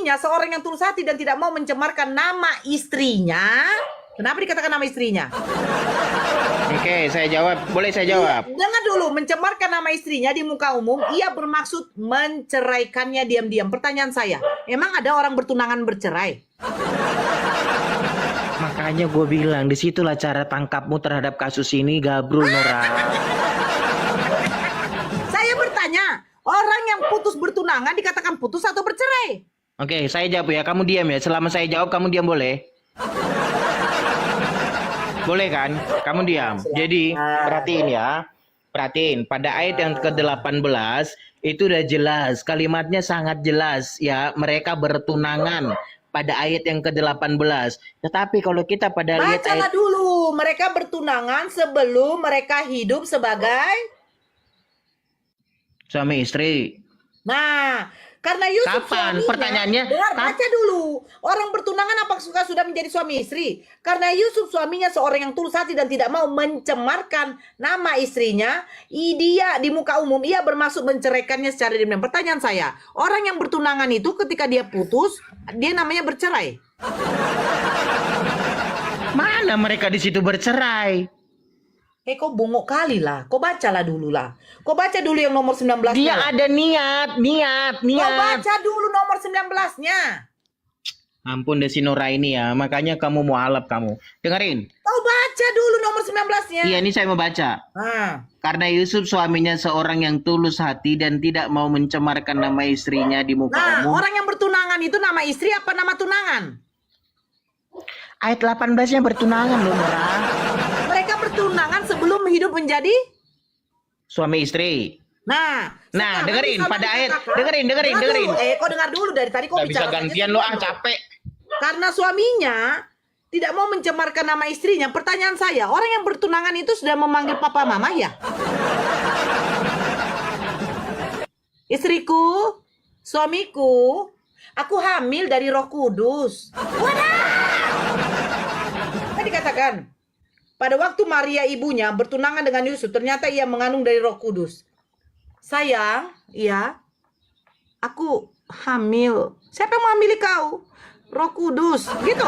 suaminya seorang yang tulus hati dan tidak mau mencemarkan nama istrinya. Kenapa dikatakan nama istrinya? Oke, saya jawab. Boleh saya jawab? Dengar dulu, mencemarkan nama istrinya di muka umum, ia bermaksud menceraikannya diam-diam. Pertanyaan saya, emang ada orang bertunangan bercerai? Makanya gue bilang, disitulah cara tangkapmu terhadap kasus ini, Gabrul, Nora. Saya bertanya, orang yang putus bertunangan dikatakan putus atau bercerai? Oke, saya jawab ya. Kamu diam ya. Selama saya jawab, kamu diam boleh? Boleh kan? Kamu diam. Jadi, perhatiin ya. Perhatiin, pada ayat yang ke-18 itu udah jelas. Kalimatnya sangat jelas ya. Mereka bertunangan pada ayat yang ke-18. Tetapi kalau kita pada lihat Bacalah ayat dulu, mereka bertunangan sebelum mereka hidup sebagai... suami istri. Nah, karena Yusuf Kapan? suaminya, Pertanyaannya, dengar, baca dulu. Orang bertunangan apakah sudah menjadi suami istri? Karena Yusuf suaminya seorang yang tulus hati dan tidak mau mencemarkan nama istrinya, dia di muka umum, ia bermaksud menceraikannya secara diam-diam. Pertanyaan saya, orang yang bertunangan itu ketika dia putus, dia namanya bercerai? mana mereka di situ bercerai? Kau bongok kali lah. Kau bacalah dulu lah. Kau baca dulu yang nomor 19-nya. Dia ada niat. Kau baca dulu nomor 19-nya. Ampun deh si Nora ini ya. Makanya kamu mau alap kamu. Dengerin. Kau baca dulu nomor 19-nya. Iya, ini saya mau baca. Karena Yusuf suaminya seorang yang tulus hati dan tidak mau mencemarkan nama istrinya di muka umum. Orang yang bertunangan itu nama istri apa nama tunangan? Ayat 18-nya bertunangan loh, Nora. Mereka bertunangan sebelum hidup menjadi Suami istri. Nah, dengerin pada ayat, dengerin. Kau dengar dulu dari tadi kau Gak bisa bicara. gantian lo, capek. Karena suaminya tidak mau mencemarkan nama istrinya. Pertanyaan saya, orang yang bertunangan itu sudah memanggil papa mama ya? Istriku, suamiku, aku hamil dari Roh Kudus. Tadi dikatakan, pada waktu Maria ibunya bertunangan dengan Yusuf, ternyata ia mengandung dari Roh Kudus. Sayang, iya, aku hamil. Siapa yang menghamili kau? Roh Kudus, gitu.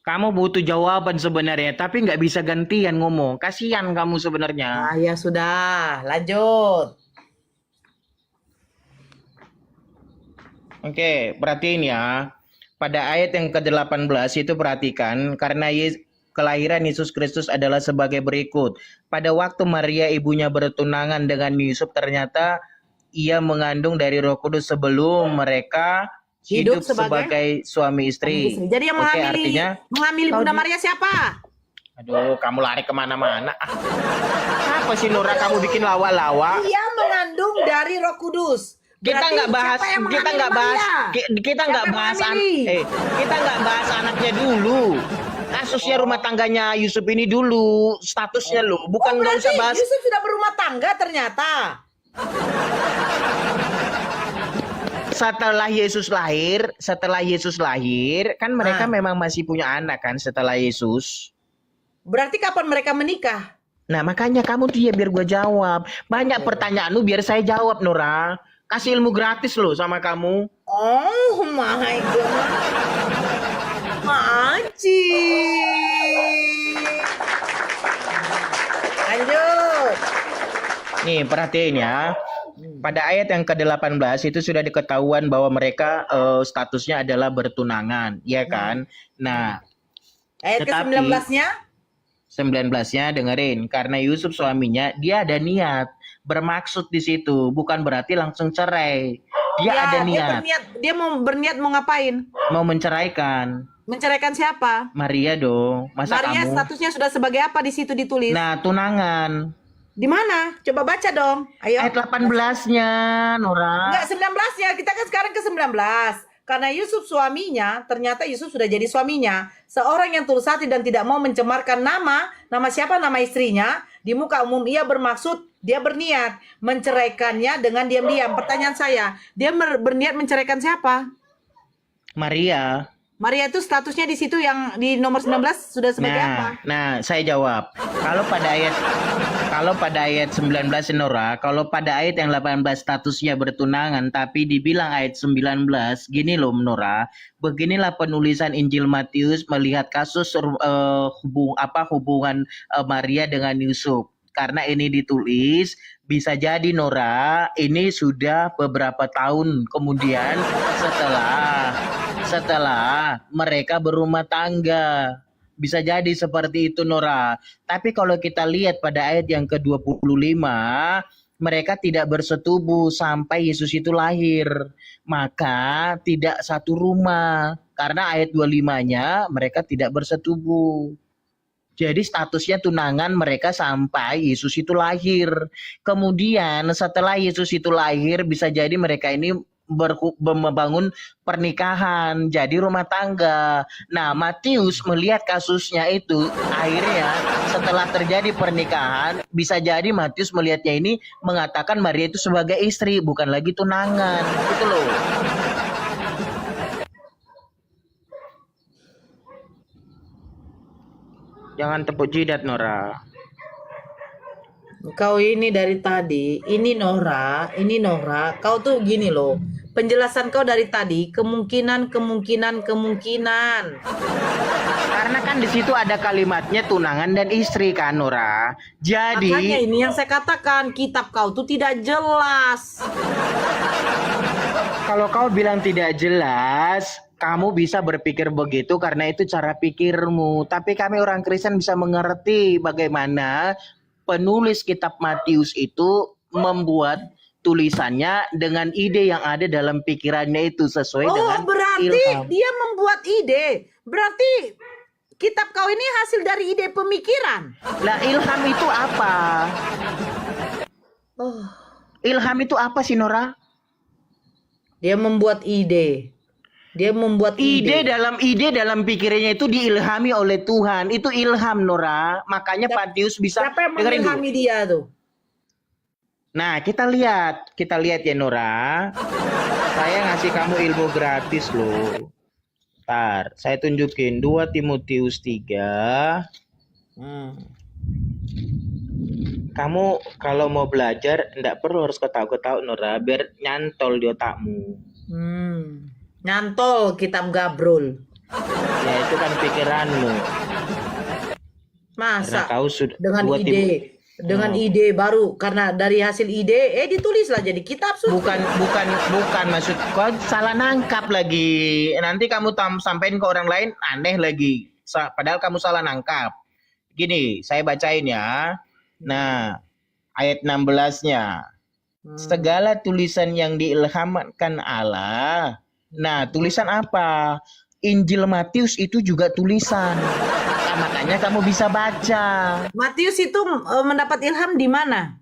Kamu butuh jawaban sebenarnya, tapi nggak bisa gantian ngomong. Kasihan kamu sebenarnya. Ya sudah, lanjut. Oke, perhatiin ya. Pada ayat yang ke-18 itu perhatikan, karena kelahiran Yesus Kristus adalah sebagai berikut. Pada waktu Maria ibunya bertunangan dengan Yusuf, ternyata ia mengandung dari Roh Kudus sebelum mereka hidup sebagai suami istri. Jadi yang menghamili Bunda Maria siapa? Aduh, kamu lari kemana-mana. Apa sih Nora, kamu bikin lawa-lawa? Ia mengandung dari Roh Kudus. Kita nggak bahas anaknya dulu. Kasusnya rumah tangganya Yusuf ini dulu, statusnya loh, bukan nggak usah bahas. Yusuf sudah berumah tangga ternyata. Setelah Yesus lahir, kan mereka memang masih punya anak kan setelah Yesus. Berarti kapan mereka menikah? Nah makanya kamu dia biar gue jawab. Banyak pertanyaan lu biar saya jawab, Nora. Kasih ilmu gratis loh sama kamu. Oh my god. Maci. Lanjut. Nih perhatiin ya. Pada ayat yang ke-18 itu sudah diketahuan bahwa mereka statusnya adalah bertunangan, ya kan? Nah, ayat ke-19-nya? 19-nya dengerin, karena Yusuf suaminya dia ada niat, bermaksud di situ, bukan berarti langsung cerai. Dia ada niat. Dia mau berniat mau ngapain? Mau menceraikan. Menceraikan siapa? Maria dong. Masa Maria kamu? Statusnya sudah sebagai apa di situ ditulis? Nah, tunangan. Di mana? Coba baca dong. Ayo. Ayat 18-nya, Nora. Enggak, 19-nya. Kita kan sekarang ke 19. Karena Yusuf suaminya, ternyata Yusuf sudah jadi suaminya. Seorang yang tulus hati dan tidak mau mencemarkan nama siapa, nama istrinya. Di muka umum ia bermaksud, dia berniat menceraikannya dengan diam-diam. Pertanyaan saya, dia berniat menceraikan siapa? Maria. Maria itu statusnya di situ yang di nomor 19 sudah sebagai apa? Nah, saya jawab. Kalau pada ayat 19 Nora, kalau pada ayat yang 18 statusnya bertunangan tapi dibilang ayat 19, gini loh Nora, beginilah penulisan Injil Matius melihat kasus hubungan Maria dengan Yusuf. Karena ini ditulis, bisa jadi Nora, ini sudah beberapa tahun kemudian setelah mereka berumah tangga. Bisa jadi seperti itu Nora. Tapi kalau kita lihat pada ayat yang ke-25, mereka tidak bersetubuh sampai Yesus itu lahir. Maka tidak satu rumah. Karena ayat 25-nya mereka tidak bersetubuh. Jadi statusnya tunangan mereka sampai Yesus itu lahir. Kemudian setelah Yesus itu lahir bisa jadi mereka ini membangun pernikahan, jadi rumah tangga. Nah, Matius melihat kasusnya itu, akhirnya setelah terjadi pernikahan, bisa jadi Matius melihatnya ini mengatakan Maria itu sebagai istri, bukan lagi tunangan. Gitu loh. Jangan tepuk jidat, Nora. Kau ini dari tadi, ini Nora, kau tuh gini loh. Penjelasan kau dari tadi kemungkinan. Karena kan di situ ada kalimatnya tunangan dan istri kan, Nora. Jadi Makanya ini yang saya katakan, kitab kau tuh tidak jelas. kalau kau bilang tidak jelas, kamu bisa berpikir begitu karena itu cara pikirmu. Tapi kami orang Kristen bisa mengerti bagaimana penulis kitab Matius itu membuat tulisannya dengan ide yang ada dalam pikirannya itu sesuai dengan berarti ilham. dia membuat ide. Berarti kitab kau ini hasil dari ide pemikiran. Lah ilham itu apa? Ilham itu apa sih Nora? Dia membuat ide. Ide dalam pikirannya itu diilhami oleh Tuhan. Itu ilham Nora. Makanya Matius bisa Siapa yang dengerin dulu. mengilhami dia tuh? Nah, kita lihat ya Nora. Saya ngasih kamu ilmu gratis loh. Ntar, saya tunjukin 2 Timotius 3. Kamu kalau mau belajar enggak perlu harus ketahu-ketahu Nora, biar nyantol di otakmu. Nyantol kitab Gabrul. Ya itu kan pikiranmu. Masa Karena kau sudah dengan ide baru, karena dari hasil ide ditulislah jadi kitab. Bukan maksud kau salah nangkap lagi. Nanti kamu sampein ke orang lain aneh lagi. Padahal kamu salah nangkap. Gini, saya bacain ya. Nah, ayat 16-nya. Segala tulisan yang diilhamkan Allah. Nah, tulisan apa? Injil Matius itu juga tulisan. Nah, makanya kamu bisa baca. Matius itu mendapat ilham di mana?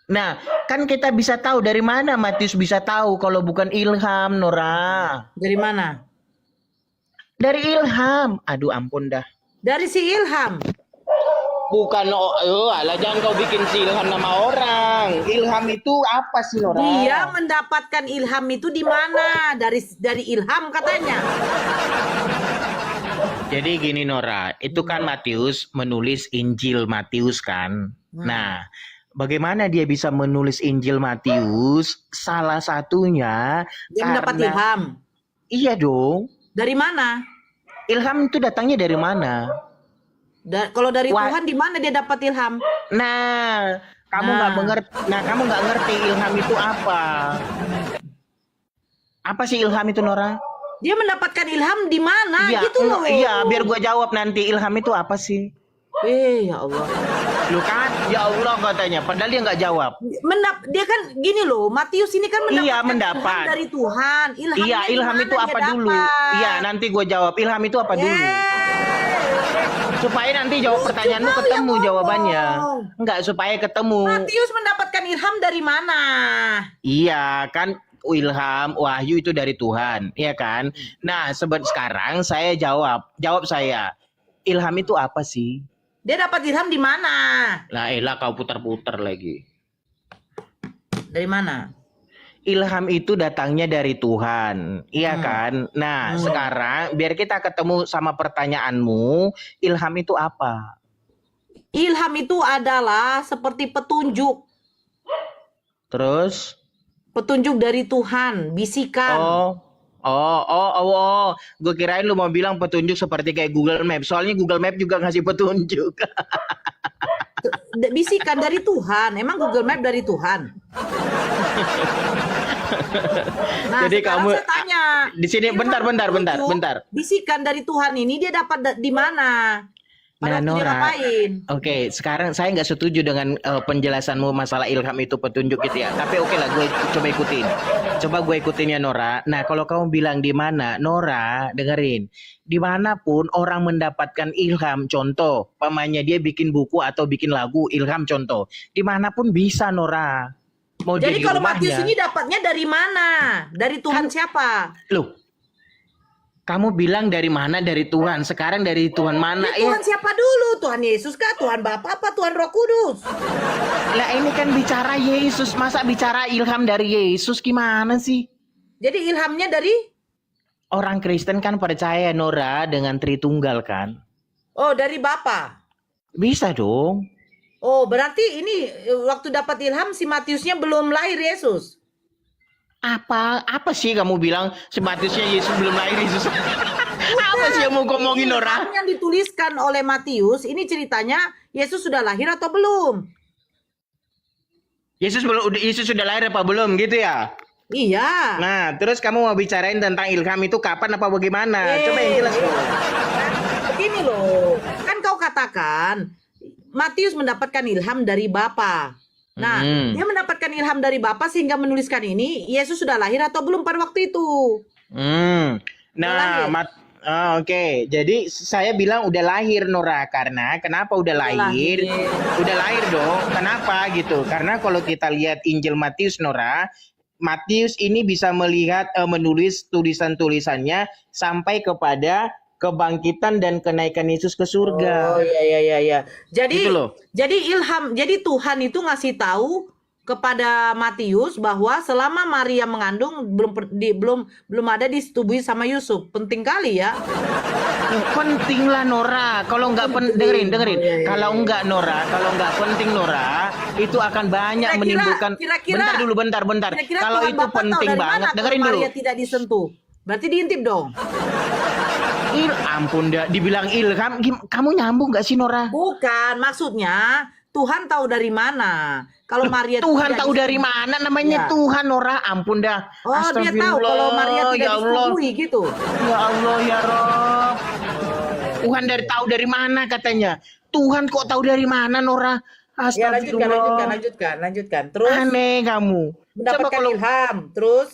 Nah, kan kita bisa tahu dari mana Matius bisa tahu kalau bukan ilham, Nora. Dari mana? Dari ilham. Aduh, ampun dah. Dari si Ilham. Bukan, alah jangan kau bikin si ilham nama orang. Ilham itu apa sih, Nora? Dia mendapatkan ilham itu di mana? Dari ilham katanya. Jadi gini Nora, itu kan Matius menulis Injil Matius kan. Nah, bagaimana dia bisa menulis Injil Matius? Salah satunya Dia mendapat ilham. Iya dong. Dari mana? Ilham itu datangnya dari mana? Kalau dari Tuhan, di mana dia dapat ilham? Nah, kamu nggak mengerti. Nah, kamu nggak ngerti ilham itu apa? Apa sih ilham itu, Nora? Dia mendapatkan ilham di mana? Iya, gitu loh. Iya, biar gue jawab nanti. Ilham itu apa sih? Ya Allah. Lu kan, ya Allah katanya. Padahal dia nggak jawab. Dia kan gini loh, Matius ini kan mendapat ilham dari Tuhan. Ilham itu apa dulu? Iya, nanti gue jawab. Ilham itu apa dulu? Supaya nanti jawab pertanyaanmu ketemu jawabannya. Enggak, supaya ketemu. Matius mendapatkan ilham dari mana? Iya, kan ilham, wahyu itu dari Tuhan, iya kan? Nah, sekarang saya jawab saya. Ilham itu apa sih? Dia dapat ilham di mana? Lah, kau putar-putar lagi. Dari mana? ilham itu datangnya dari Tuhan, iya Hmm. kan? Nah, Hmm. sekarang biar kita ketemu sama pertanyaanmu, ilham itu apa? Ilham itu adalah seperti petunjuk. Terus? Petunjuk dari Tuhan, bisikan. Oh. Gue kirain lu mau bilang petunjuk seperti kayak Google Map. Soalnya Google Map juga ngasih petunjuk. Bisikan dari Tuhan. Emang Google Map dari Tuhan? Nah, Jadi sekarang kamu saya tanya. di sini Ilham bentar. petunjuk, Bisikan dari Tuhan ini dia dapat di mana? Nah, Pada waktu dia Nora. ngapain? Oke, sekarang saya nggak setuju dengan penjelasanmu masalah ilham itu petunjuk gitu ya. Tapi oke lah, gue coba ikutin. Coba gue ikutin ya Nora. Nah, kalau kamu bilang di mana, Nora, dengerin. Dimanapun orang mendapatkan ilham, contoh, pamannya dia bikin buku atau bikin lagu, ilham contoh. Dimanapun bisa Nora. Mau Jadi dia di kalau Matius rumahnya. ini dapatnya dari mana? Dari Tuhan siapa? Loh, kamu bilang dari mana? Dari Tuhan. Sekarang dari Tuhan mana? Ya, Tuhan siapa dulu? Tuhan Yesus kah? Tuhan Bapa apa? Tuhan Roh Kudus? Lah ini kan bicara Yesus. Masa bicara ilham dari Yesus gimana sih? Jadi ilhamnya dari? Orang Kristen kan percaya Nora dengan Tritunggal kan? Oh, dari Bapa. Bisa dong. Oh, berarti ini waktu dapat ilham si Matiusnya belum lahir Yesus. Apa sih kamu bilang sebatasnya Yesus belum lahir Yesus? Apa sih yang mau ngomongin Nora? Ilham yang dituliskan oleh Matius ini ceritanya Yesus sudah lahir atau belum? Yesus sudah lahir apa belum gitu ya? Iya. Nah, terus kamu mau bicarain tentang ilham itu kapan apa bagaimana? Coba yang jelas dong. Begini loh, kan kau katakan Matius mendapatkan ilham dari Bapa. Nah, dia mendapatkan ilham dari Bapa sehingga menuliskan ini. Yesus sudah lahir atau belum pada waktu itu? Nah, oke. Jadi saya bilang udah lahir Nora. Karena kenapa udah lahir? Udah lahir dong. Kenapa gitu? Karena kalau kita lihat Injil Matius Nora, Matius ini bisa melihat menulis tulisan-tulisannya sampai kepada kebangkitan dan kenaikan Yesus ke surga. Oh iya. Jadi Gitu loh. jadi Tuhan itu ngasih tahu kepada Matius bahwa selama Maria mengandung belum ada disetubui sama Yusuf. Penting kali ya. Penting lah Nora. Kalau nggak dengerin. Iya. Kalau nggak Nora, kalau nggak penting Nora, itu akan banyak menimbulkan. Bentar. Kira-kira Kalau Tuhan itu Bapa tahu penting dari banget, mana dengerin kalau dulu. Maria tidak disentuh. Berarti diintip dong. Ampun dah, dibilang ilham, kamu nyambung nggak sih Nora? Bukan, maksudnya Tuhan tahu dari mana. Kalau Maria Tuhan tidak tahu dari mana? Namanya Ya. Tuhan Nora, ampun dah. Oh, dia tahu kalau Maria tidak ya Allah. disetubui gitu. Ya Allah ya Rob. Tuhan tahu dari mana katanya? Tuhan kok tahu dari mana Nora? Ya, Astagfirullah. lanjutkan. Terus Aneh kamu. mendapatkan ilham. Terus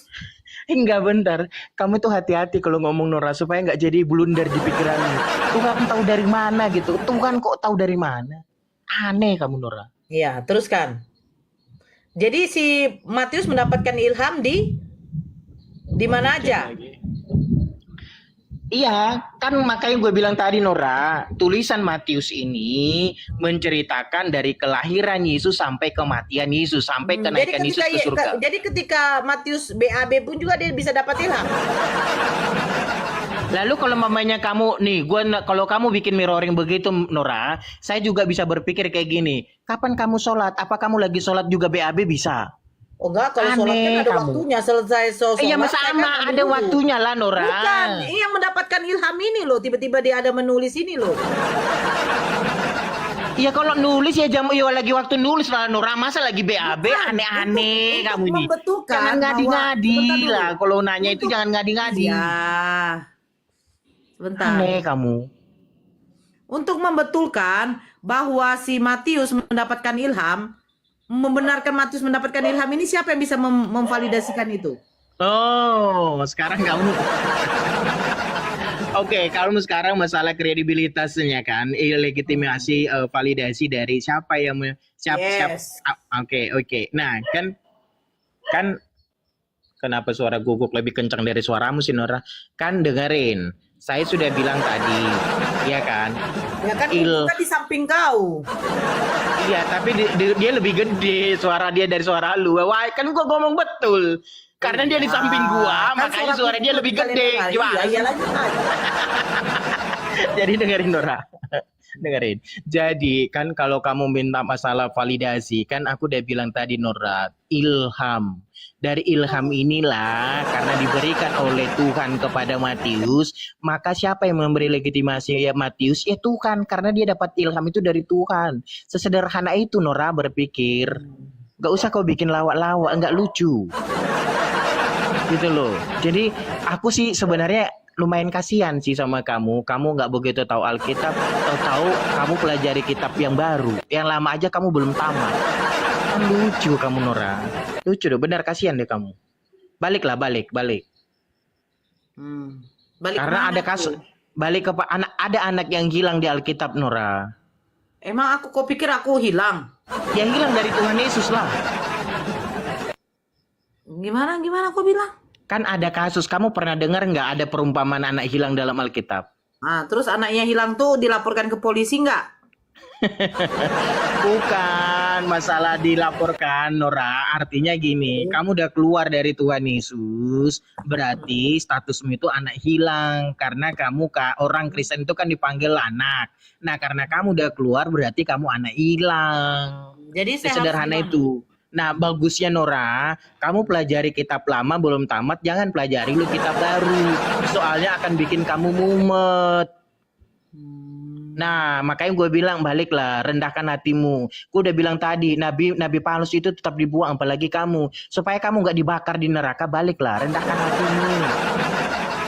Enggak, bentar. Kamu tuh hati-hati kalau ngomong Nora supaya nggak jadi blunder di pikiranmu. Tuhan tahu dari mana gitu. Tuhan kok tahu dari mana? Aneh kamu Nora. iya, teruskan. Jadi si Matius mendapatkan ilham di mana aja? Iya, kan makanya gue bilang tadi Nora, tulisan Matius ini menceritakan dari kelahiran Yesus sampai kematian Yesus, sampai kenaikan Yesus ke surga. Jadi ketika Matius BAB pun juga dia bisa dapat ilham. Lalu kalau mamanya kamu nih, kalau kamu bikin mirroring begitu Nora, saya juga bisa berpikir kayak gini. Kapan kamu sholat? Apa kamu lagi sholat juga BAB bisa? Oh enggak, kalau sholat kan ada waktunya. Selesai sholat. Iya sama, ada waktunya lah Nora. Bukan, ini yang mendapatkan ilham ini loh. Tiba-tiba dia ada menulis ini loh. Iya kalau nulis ya lagi waktu nulis lah Nora. Masa lagi BAB aneh-aneh kamu ini. Jangan ngadi-ngadi lah. Kalau nanya itu jangan ngadi-ngadi. Ya. Sebentar. Aneh kamu. Untuk membetulkan bahwa si Matius mendapatkan ilham, membenarkan Matius mendapatkan ilham ini, siapa yang bisa memvalidasikan itu? Oh, sekarang kamu. Oke, kalau sekarang masalah kredibilitasnya kan, legitimasi, validasi dari siapa yang Oke. Nah, kan kenapa suara guguk lebih kencang dari suaramu sih Nora? Kan dengerin. Saya sudah bilang tadi, ya kan? Ya kan Il, ibu kan di samping kau. iya, tapi dia lebih gede suara dia dari suara lu. Wah, kan gua ngomong betul. Karena dia di samping gua, Kan makanya suara dia lebih gede. Iya, Gimana iya sih? lanjut aja. Jadi dengerin Nora. Dengerin. Jadi kan kalau kamu minta masalah validasi, kan aku udah bilang tadi Nora, ilham. Dari ilham inilah karena diberikan oleh Tuhan kepada Matius, maka siapa yang memberi legitimasi ya Matius? Ya Tuhan, karena dia dapat ilham itu dari Tuhan. Sesederhana itu Nora berpikir. Gak usah kau bikin lawak-lawak, nggak lucu. Gitu loh. Jadi aku sih sebenarnya lumayan kasihan sih sama kamu. Kamu nggak begitu tahu Alkitab, tahu-tahu kamu pelajari kitab yang baru. Yang lama aja kamu belum tamat. Kan lucu kamu Nora. Lucu deh, benar kasihan deh kamu. Baliklah, balik. Balik Karena kemana ada kasus, tuh? balik ke ada anak yang hilang di Alkitab Nora. Emang kau pikir aku hilang? Yang hilang dari Tuhan Yesus lah. Gimana kau bilang? Kan ada kasus, kamu pernah dengar nggak ada perumpamaan anak hilang dalam Alkitab? Nah, terus anaknya hilang tuh dilaporkan ke polisi nggak? Bukan masalah dilaporkan Nora, artinya gini, kamu udah keluar dari Tuhan Yesus, berarti statusmu itu anak hilang, karena kamu orang Kristen itu kan dipanggil anak. Nah karena kamu udah keluar berarti kamu anak hilang. Jadi saya harus Sederhana hilang. itu. Nah bagusnya Nora, kamu pelajari kitab lama belum tamat, jangan pelajari lu kitab baru, soalnya akan bikin kamu mumet. Nah, makanya gue bilang baliklah, rendahkan hatimu. Gue udah bilang tadi, nabi palsu itu tetap dibuang, apalagi kamu. Supaya kamu nggak dibakar di neraka, baliklah, rendahkan hatimu.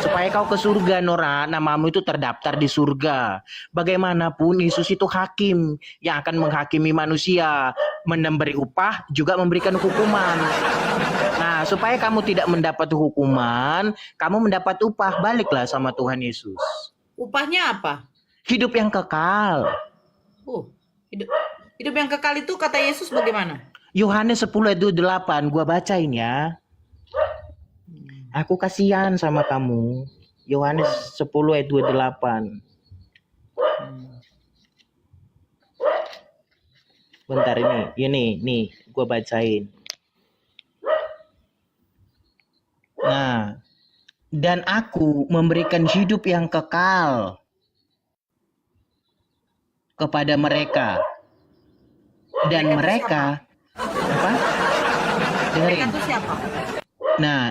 Supaya kau ke surga, Nora, namamu itu terdaftar di surga. Bagaimanapun, Yesus itu hakim yang akan menghakimi manusia, memberi upah, juga memberikan hukuman. Nah, supaya kamu tidak mendapat hukuman, kamu mendapat upah, baliklah sama Tuhan Yesus. Upahnya apa? Hidup yang kekal. Hidup yang kekal itu kata Yesus bagaimana? Yohanes 10 ayat 8, gua bacain ya. Aku kasihan sama kamu. Yohanes 10 ayat 28. Bentar ini gua bacain. Nah, dan aku memberikan hidup yang kekal kepada mereka. Dan mereka apa? Dengerin. Mereka itu siapa? Nah,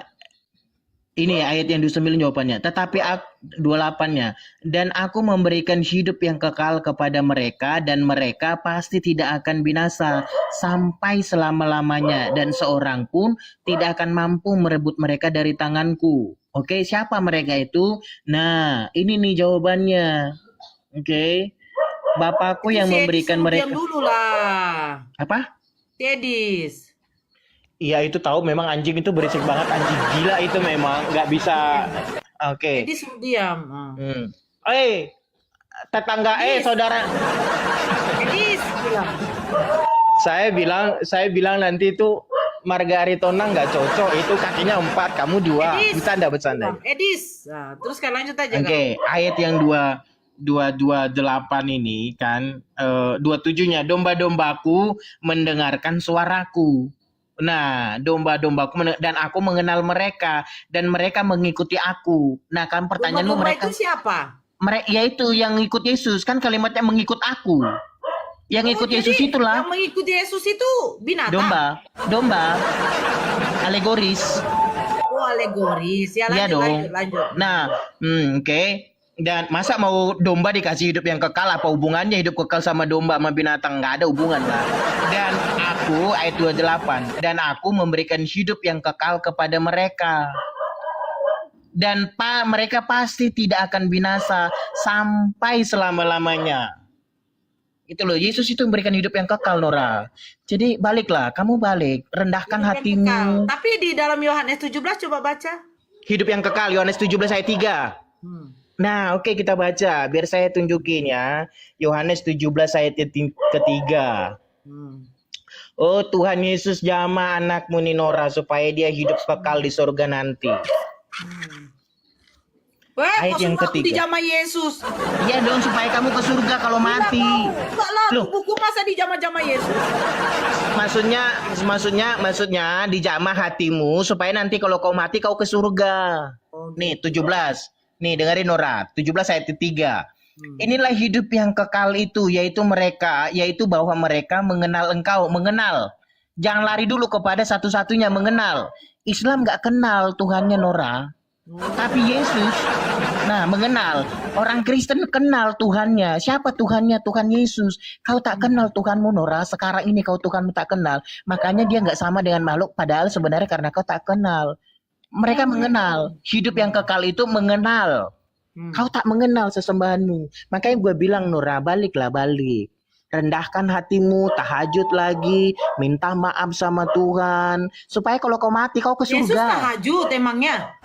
ini ayat yang 29 jawabannya. Tetapi 28-nya. Dan aku memberikan hidup yang kekal kepada mereka, dan mereka pasti tidak akan binasa sampai selama-lamanya, dan seorang pun tidak akan mampu merebut mereka dari tanganku. Oke, siapa mereka itu? Nah, ini nih jawabannya. Oke. Bapakku yang memberikan mereka. Diam dulu lah. Apa? Tedis. Iya itu tahu memang anjing itu berisik banget, anjing gila itu memang nggak bisa. Oke. Tedis diam. Tetangga saudara. Tedis bilang. Saya bilang nanti itu Margaritona nggak cocok, itu kakinya 4, kamu 2. Bercanda. Edis. Nah, terus kan lanjut aja. Oke, ayat yang 228 ini kan 27-nya, domba-dombaku mendengarkan suaraku. Nah, domba-dombaku dan aku mengenal mereka dan mereka mengikuti aku. Nah, kan pertanyaanmu mereka itu siapa? Yaitu yang ikut Yesus, kan kalimatnya mengikut aku. Yang ikut Yesus itulah. Yang mengikuti Yesus itu binatang. Domba. Alegoris. Oh, alegoris. Ya Iya dong. lanjut. Nah, oke. Dan masa mau domba dikasih hidup yang kekal, apa hubungannya hidup kekal sama domba sama binatang? Nggak ada hubungan lah. Dan aku, ayat 28, dan aku memberikan hidup yang kekal kepada mereka. Dan mereka pasti tidak akan binasa sampai selama-lamanya. Itu loh, Yesus itu memberikan hidup yang kekal, Nora. Jadi baliklah, kamu balik, rendahkan hatimu. Tapi di dalam Yohanes 17 coba baca. Hidup yang kekal, Yohanes 17 ayat 3. Nah, oke, kita baca. Biar saya tunjukin ya. Yohanes 17 ayat ketiga. Oh, Tuhan Yesus jamah anakmu nih Nora supaya dia hidup kekal di surga nanti. Weh, Ayat yang maksudnya aku ketiga. dijamah Yesus. Iya dong, supaya kamu ke surga kalau mati. Enggak lah, Loh. tubuhku masa dijamah-jamah Yesus. Maksudnya dijamah hatimu supaya nanti kalau kau mati kau ke surga. Nih 17. Nih dengerin Nora, 17 ayat 3. Inilah hidup yang kekal itu, yaitu bahwa mereka mengenal engkau, mengenal. Jangan lari dulu kepada satu-satunya mengenal. Islam nggak kenal Tuhannya Nora, tapi Yesus. Nah, mengenal. Orang Kristen kenal Tuhannya. Siapa Tuhannya? Tuhan Yesus. Kau tak kenal Tuhanmu Nora. Sekarang ini kau Tuhanmu tak kenal. Makanya dia nggak sama dengan makhluk. Padahal sebenarnya karena kau tak kenal. Mereka mengenal. Hidup yang kekal itu mengenal. Kau tak mengenal sesembahanmu. Makanya gue bilang Nora, baliklah balik. Rendahkan hatimu, tahajud lagi, minta maaf sama Tuhan, supaya kalau kau mati kau ke Yesus surga. tahajud emangnya.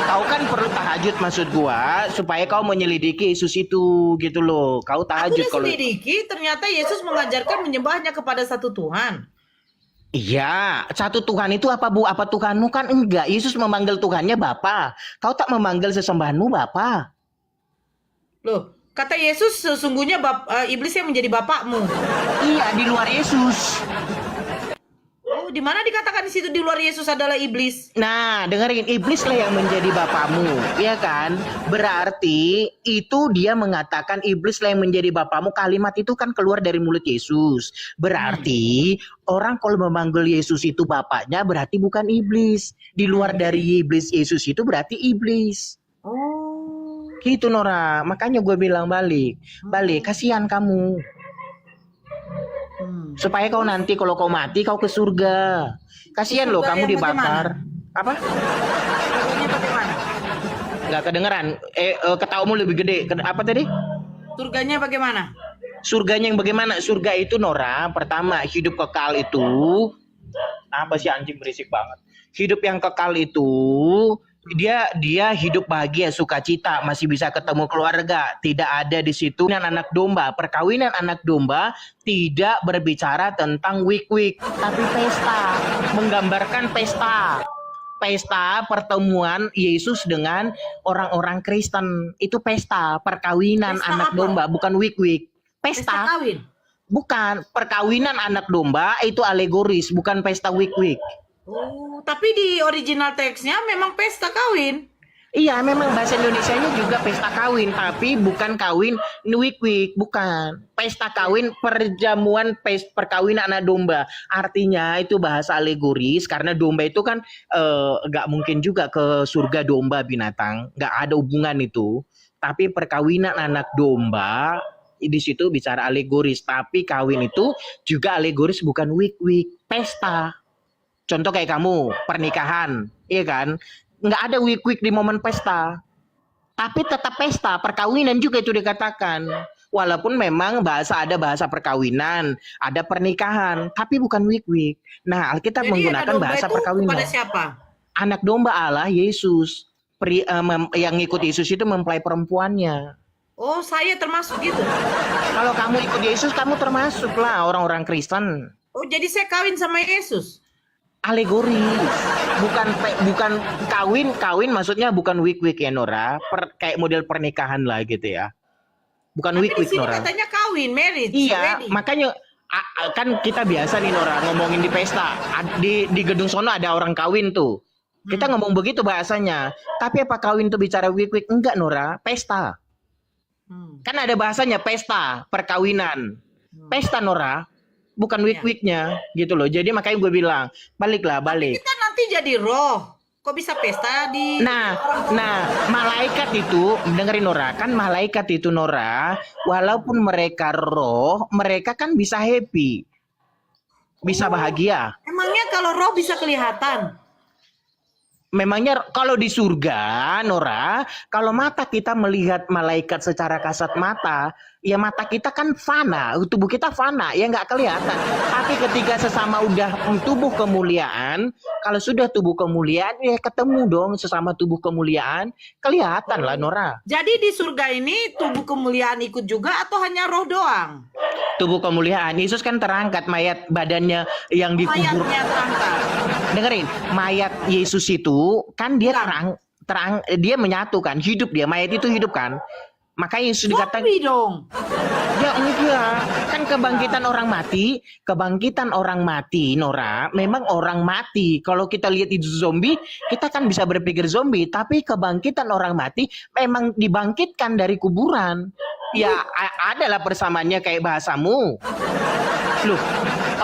Kau kan perlu tahajud maksud gua, supaya kau menyelidiki Yesus itu gitu loh. Kau Aku tahajud udah kalau selidiki, ternyata Yesus mengajarkan menyembahnya kepada satu Tuhan. iya, satu Tuhan itu apa Bu? Apa Tuhanmu kan enggak. Yesus memanggil Tuhannya Bapa. Kau tak memanggil sesembahanmu Bapa. Loh, kata Yesus sesungguhnya iblis yang menjadi bapakmu. Iya, di luar Yesus. Oh, di mana dikatakan di situ di luar Yesus adalah iblis? Nah, dengerin, iblis lah yang menjadi bapamu, ya kan? Berarti itu dia mengatakan iblis lah yang menjadi bapamu. Kalimat itu kan keluar dari mulut Yesus. Berarti orang kalau memanggil Yesus itu bapaknya berarti bukan iblis. Di luar dari iblis Yesus itu berarti iblis. Oh. Gitu Nora. Makanya gue bilang balik, kasihan kamu. Supaya kau nanti kalau kau mati kau ke surga. Kasihan loh kamu Surga yang dibakar. Apa? Surganya bagaimana? Nggak kedengeran. Ketahumu lebih gede. Apa tadi? Surganya bagaimana? Surganya yang bagaimana? Surga itu Nora, pertama hidup kekal itu. Apa sih anjing berisik banget? Hidup yang kekal itu dia hidup bahagia, sukacita, masih bisa ketemu keluarga, tidak ada di situ anak domba. Perkawinan anak domba tidak berbicara tentang wik-wik, tapi pesta, menggambarkan pesta. Pesta pertemuan Yesus dengan orang-orang Kristen. Itu pesta perkawinan Pesta anak apa? domba, bukan wik-wik. Pesta kawin. Bukan, perkawinan anak domba itu alegoris, bukan pesta wik-wik. Oh, tapi di original teksnya memang pesta kawin. Iya, memang bahasa Indonesianya juga pesta kawin, tapi bukan kawin wik-wik, bukan. Pesta kawin perjamuan perkawinan anak domba. Artinya itu bahasa alegoris karena domba itu kan nggak mungkin juga ke surga domba binatang, nggak ada hubungan itu. Tapi perkawinan anak domba di situ bicara alegoris, tapi kawin itu juga alegoris bukan wik-wik, pesta. Contoh kayak kamu, pernikahan, iya kan? Nggak ada wik-wik di momen pesta. Tapi tetap pesta, perkawinan juga itu dikatakan. Walaupun memang ada bahasa perkawinan, ada pernikahan, tapi bukan wik-wik. Nah, Alkitab Jadi menggunakan anak domba bahasa itu perkawinan. kepada siapa? Anak domba Allah, Yesus. Yang ngikut Yesus itu mempelai perempuannya. Oh, saya termasuk gitu. Kalau kamu ikut Yesus, kamu termasuk lah orang-orang Kristen. Oh, jadi saya kawin sama Yesus. Alegoris, bukan kawin maksudnya bukan wik-wik ya Nora, kayak model pernikahan lah gitu ya, bukan Tapi di wik-wik sini Nora. katanya kawin, marriage, Iya, wedding. makanya kan kita biasa nih Nora ngomongin di pesta, di gedung sono ada orang kawin tuh, kita ngomong begitu bahasanya. Tapi apa kawin tuh bicara wik-wik? Enggak Nora, pesta. Kan ada bahasanya pesta, perkawinan, pesta Nora. Bukan wik-wiknya gitu loh. Jadi makanya gue bilang balik. Kita nanti jadi roh. Kok bisa pesta di? Nah, malaikat itu dengerin Nora, kan malaikat itu Nora, walaupun mereka roh, mereka kan bisa happy, bisa bahagia. Emangnya kalau roh bisa kelihatan? Memangnya kalau di surga, Nora, kalau mata kita melihat malaikat secara kasat mata, ya mata kita kan fana, tubuh kita fana, ya nggak kelihatan. Tapi ketika sesama udah tubuh kemuliaan, kalau sudah tubuh kemuliaan, ya ketemu dong sesama tubuh kemuliaan, kelihatan lah Nora. Jadi di surga ini tubuh kemuliaan ikut juga atau hanya roh doang? Tubuh kemuliaan, Yesus kan terangkat, mayat badannya yang dikubur. Mayatnya terangkat. Dengerin, mayat Yesus itu kan dia dia menyatu kan, hidup dia, mayat itu hidup kan. Makanya Yesus dikatakan, Zombie dong. ya enggak, kan kebangkitan orang mati, Nora, memang orang mati. Kalau kita lihat itu zombie, kita kan bisa berpikir zombie, tapi kebangkitan orang mati memang dibangkitkan dari kuburan. Ya adalah persamaannya kayak bahasamu. Loh,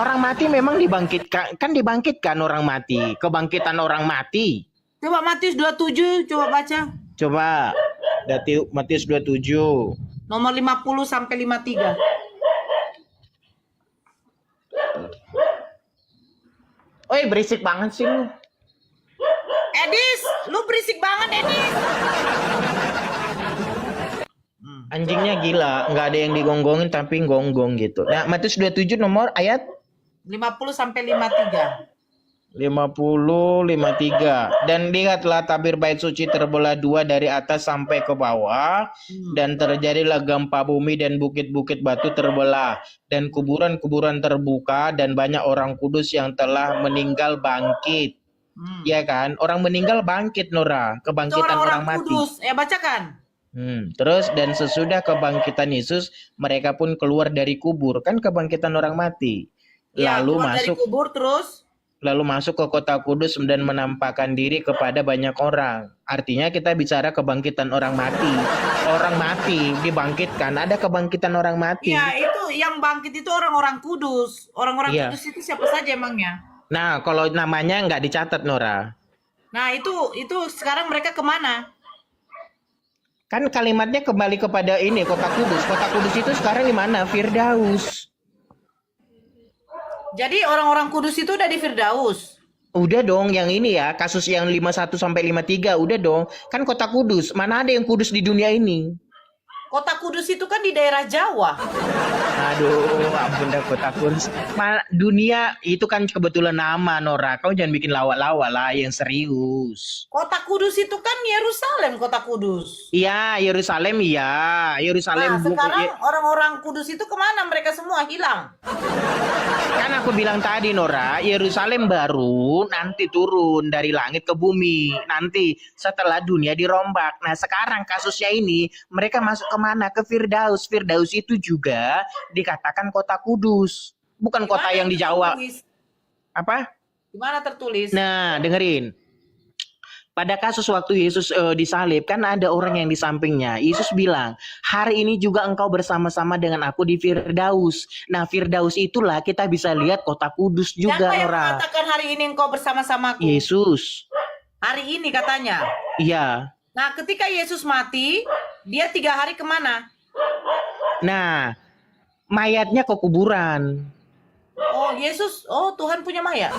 orang mati memang dibangkitkan orang mati, kebangkitan orang mati. Coba Matius 27, coba baca. Coba Matius 27. Nomor 50 sampai 53. Oi, berisik banget sih lu. Edis, lu berisik banget Edis. Anjingnya gila, nggak ada yang digonggongin tapi gonggong gitu. Nah, Matius 27 nomor ayat 50 sampai 53. 50-53. Dan lihatlah tabir bait suci terbelah dua dari atas sampai ke bawah, dan terjadilah gempa bumi dan bukit-bukit batu terbelah, dan kuburan-kuburan terbuka, dan banyak orang kudus yang telah meninggal bangkit. Ya kan? Orang meninggal bangkit, Nora. Kebangkitan orang mati. Kudus. Bacakan. Terus dan sesudah kebangkitan Yesus, mereka pun keluar dari kubur. Kan kebangkitan orang mati. Ya, Lalu keluar dari kubur terus. Lalu masuk ke kota kudus dan menampakkan diri kepada banyak orang. Artinya kita bicara kebangkitan orang mati. Orang mati dibangkitkan, ada kebangkitan orang mati. Ya, itu yang bangkit itu orang-orang kudus. Orang-orang kudus itu siapa saja emangnya? Nah, kalau namanya nggak dicatat, Nora. Nah, itu sekarang mereka kemana? Kan kalimatnya kembali kepada ini, kota kudus. Kota kudus itu sekarang di mana? Firdaus. Jadi orang-orang kudus itu udah di Firdaus. Udah dong, yang ini ya, kasus yang 51 sampai 53, udah dong. Kan kota kudus, mana ada yang kudus di dunia ini? Kota Kudus itu kan di daerah Jawa. Aduh, ampun dah kota kudus. Dunia itu kan kebetulan nama, Nora. Kau jangan bikin lawak-lawak lah, yang serius. Kota Kudus itu kan Yerusalem, kota Kudus. Iya, Yerusalem, iya. Yerusalem. Nah, sekarang orang-orang Kudus itu kemana? Mereka semua hilang. Kan aku bilang tadi, Nora, Yerusalem baru nanti turun dari langit ke bumi. Nanti setelah dunia dirombak. Nah, sekarang kasusnya ini, mereka masuk kemana? Ke Firdaus. Firdaus itu juga dikatakan kota kudus. Bukan kota yang di Jawa. Apa? Gimana tertulis? Nah, dengerin. Pada kasus waktu Yesus disalib, kan ada orang yang di sampingnya. Yesus bilang, hari ini juga engkau bersama-sama dengan aku di Firdaus. Nah, Firdaus itulah kita bisa lihat kota kudus juga, Siapa yang Nora. mengatakan hari ini engkau bersama-sama aku? Yesus. Hari ini katanya. Iya. Nah, ketika Yesus mati, dia 3 hari kemana? Nah, mayatnya ke kuburan. Oh, Tuhan punya mayat.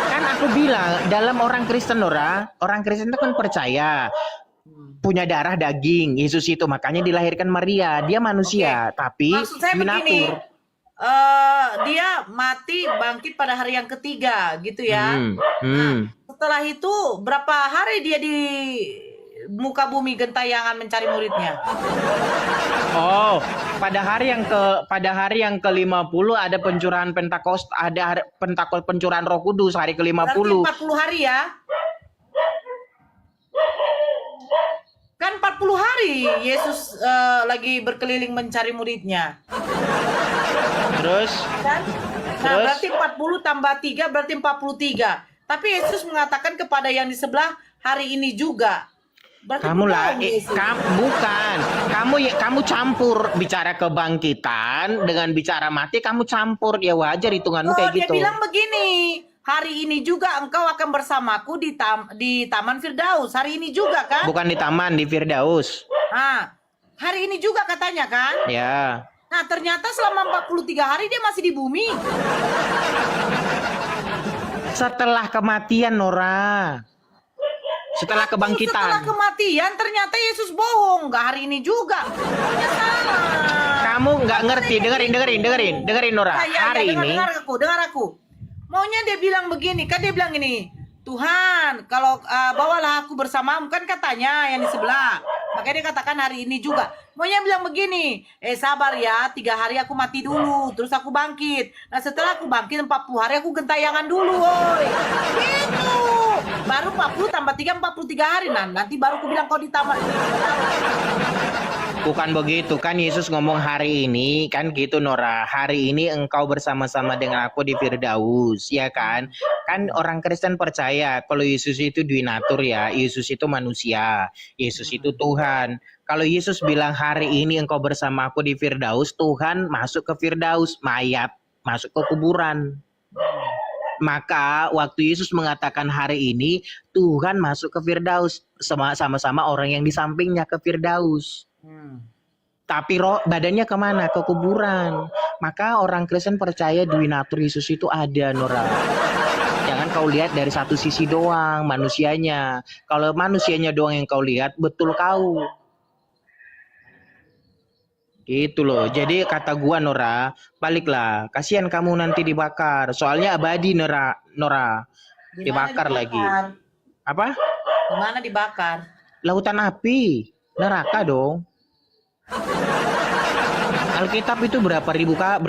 Kan aku bilang, dalam orang Kristen, Nora, orang Kristen itu kan percaya punya darah daging. Yesus itu makanya dilahirkan Maria. Dia manusia, tapi maksud saya begini, binatur. dia mati bangkit pada hari yang ketiga, gitu ya. Nah, setelah itu berapa hari dia di muka bumi gentayangan mencari muridnya? Oh, pada hari yang ke-50 ada pencurahan Pentakost, ada pencurahan Roh Kudus hari ke-50. Berarti 40 hari ya. Kan 40 hari Yesus lagi berkeliling mencari muridnya. Terus? Kan? Nah, berarti 40 tambah 3 berarti 43. Tapi Yesus mengatakan kepada yang di sebelah hari ini juga. Berarti bukan. Kamu campur bicara kebangkitan dengan bicara mati, kamu campur. Ya wajar hitunganmu kayak gitu. Dia bilang begini, hari ini juga engkau akan bersamaku di Taman Firdaus. Hari ini juga kan? Bukan di taman, di Firdaus. Nah, hari ini juga katanya kan? Ya. Nah, ternyata selama 43 hari dia masih di bumi. Setelah kematian, Nora. Setelah kebangkitan. Setelah kematian ternyata Yesus bohong. Nggak hari ini juga. Salah. Kamu nggak ngerti. Dengerin Nora. Hari ini. Dengar aku. Maunya dia bilang begini. Kan dia bilang gini. Tuhan, kalau bawalah aku bersamamu. Kan katanya yang di sebelah. Makanya dia katakan hari ini juga. Maunya bilang begini, sabar ya, 3 hari aku mati dulu, terus aku bangkit. Nah setelah aku bangkit 40 hari aku gentayangan dulu, woi. Gitu. Baru 40 tambah 3, 43 hari. Nah nanti baru aku bilang kau ditambah. Bukan begitu kan, Yesus ngomong hari ini kan gitu Nora, hari ini engkau bersama-sama dengan aku di Firdaus, ya kan? Kan orang Kristen percaya kalau Yesus itu duinatur ya, Yesus itu manusia, Yesus itu Tuhan. Kalau Yesus bilang hari ini engkau bersama aku di Firdaus, Tuhan masuk ke Firdaus, mayat masuk ke kuburan. Maka waktu Yesus mengatakan hari ini Tuhan masuk ke Firdaus, sama-sama orang yang di sampingnya ke Firdaus. Tapi roh badannya kemana? Ke kuburan. Maka orang Kristen percaya duinatur Yesus itu ada, Nora. Jangan kau lihat dari satu sisi doang manusianya. Kalau manusianya doang yang kau lihat, betul kau. Gitu loh. Jadi kata gua Nora, baliklah. Kasihan kamu nanti dibakar. Soalnya abadi Nora. Dibakar lagi. Apa? Gimana dibakar? Lautan api. Neraka dong. Alkitab itu berapa ribu apa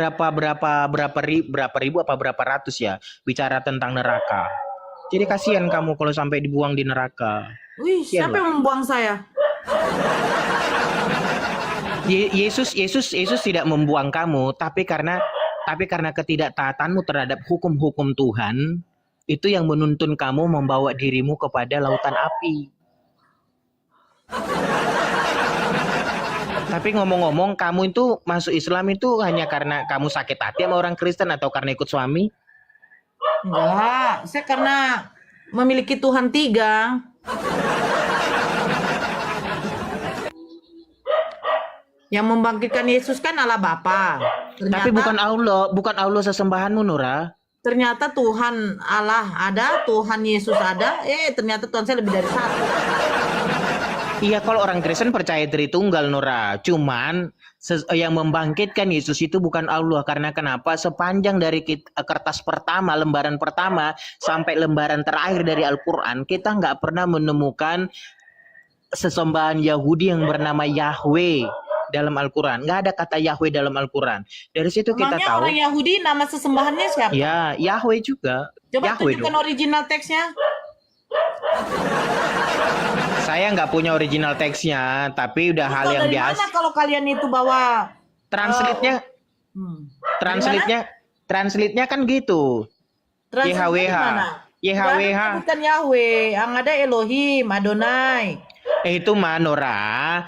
berapa ratus ya bicara tentang neraka. Jadi kasihan kamu kalau sampai dibuang di neraka. Wih, siapa yang membuang saya? Yesus tidak membuang kamu, tapi karena ketidaktaatanmu terhadap hukum-hukum Tuhan itu yang menuntun kamu membawa dirimu kepada lautan api. Tapi ngomong-ngomong, kamu itu masuk Islam itu hanya karena kamu sakit hati sama orang Kristen atau karena ikut suami? Enggak, saya karena memiliki Tuhan 3. Yang membangkitkan Yesus kan Allah Bapa. Tapi bukan Allah sesembahanmu, Nora. Ternyata Tuhan Allah ada, Tuhan Yesus ada, ternyata Tuhan saya lebih dari satu. Iya, kalau orang Kristen percaya Tritunggal, Nora. Cuman yang membangkitkan Yesus itu bukan Allah. Karena kenapa? Sepanjang dari kertas pertama, lembaran pertama, sampai lembaran terakhir dari Al-Quran, kita nggak pernah menemukan sesembahan Yahudi yang bernama Yahweh dalam Al-Quran. Nggak ada kata Yahweh dalam Al-Quran. Dari situ kita tahu. Orang Yahudi nama sesembahannya siapa? Ya, Yahweh juga. Coba Yahweh tunjukkan dong. original teksnya. Saya nggak punya original teksnya, tapi udah hal yang biasa. Mana kalau kalian itu bawa translate-nya kan gitu. YHWH. YHWH. Bukan Yahweh, yang ada Elohim, Adonai. Itu Nora,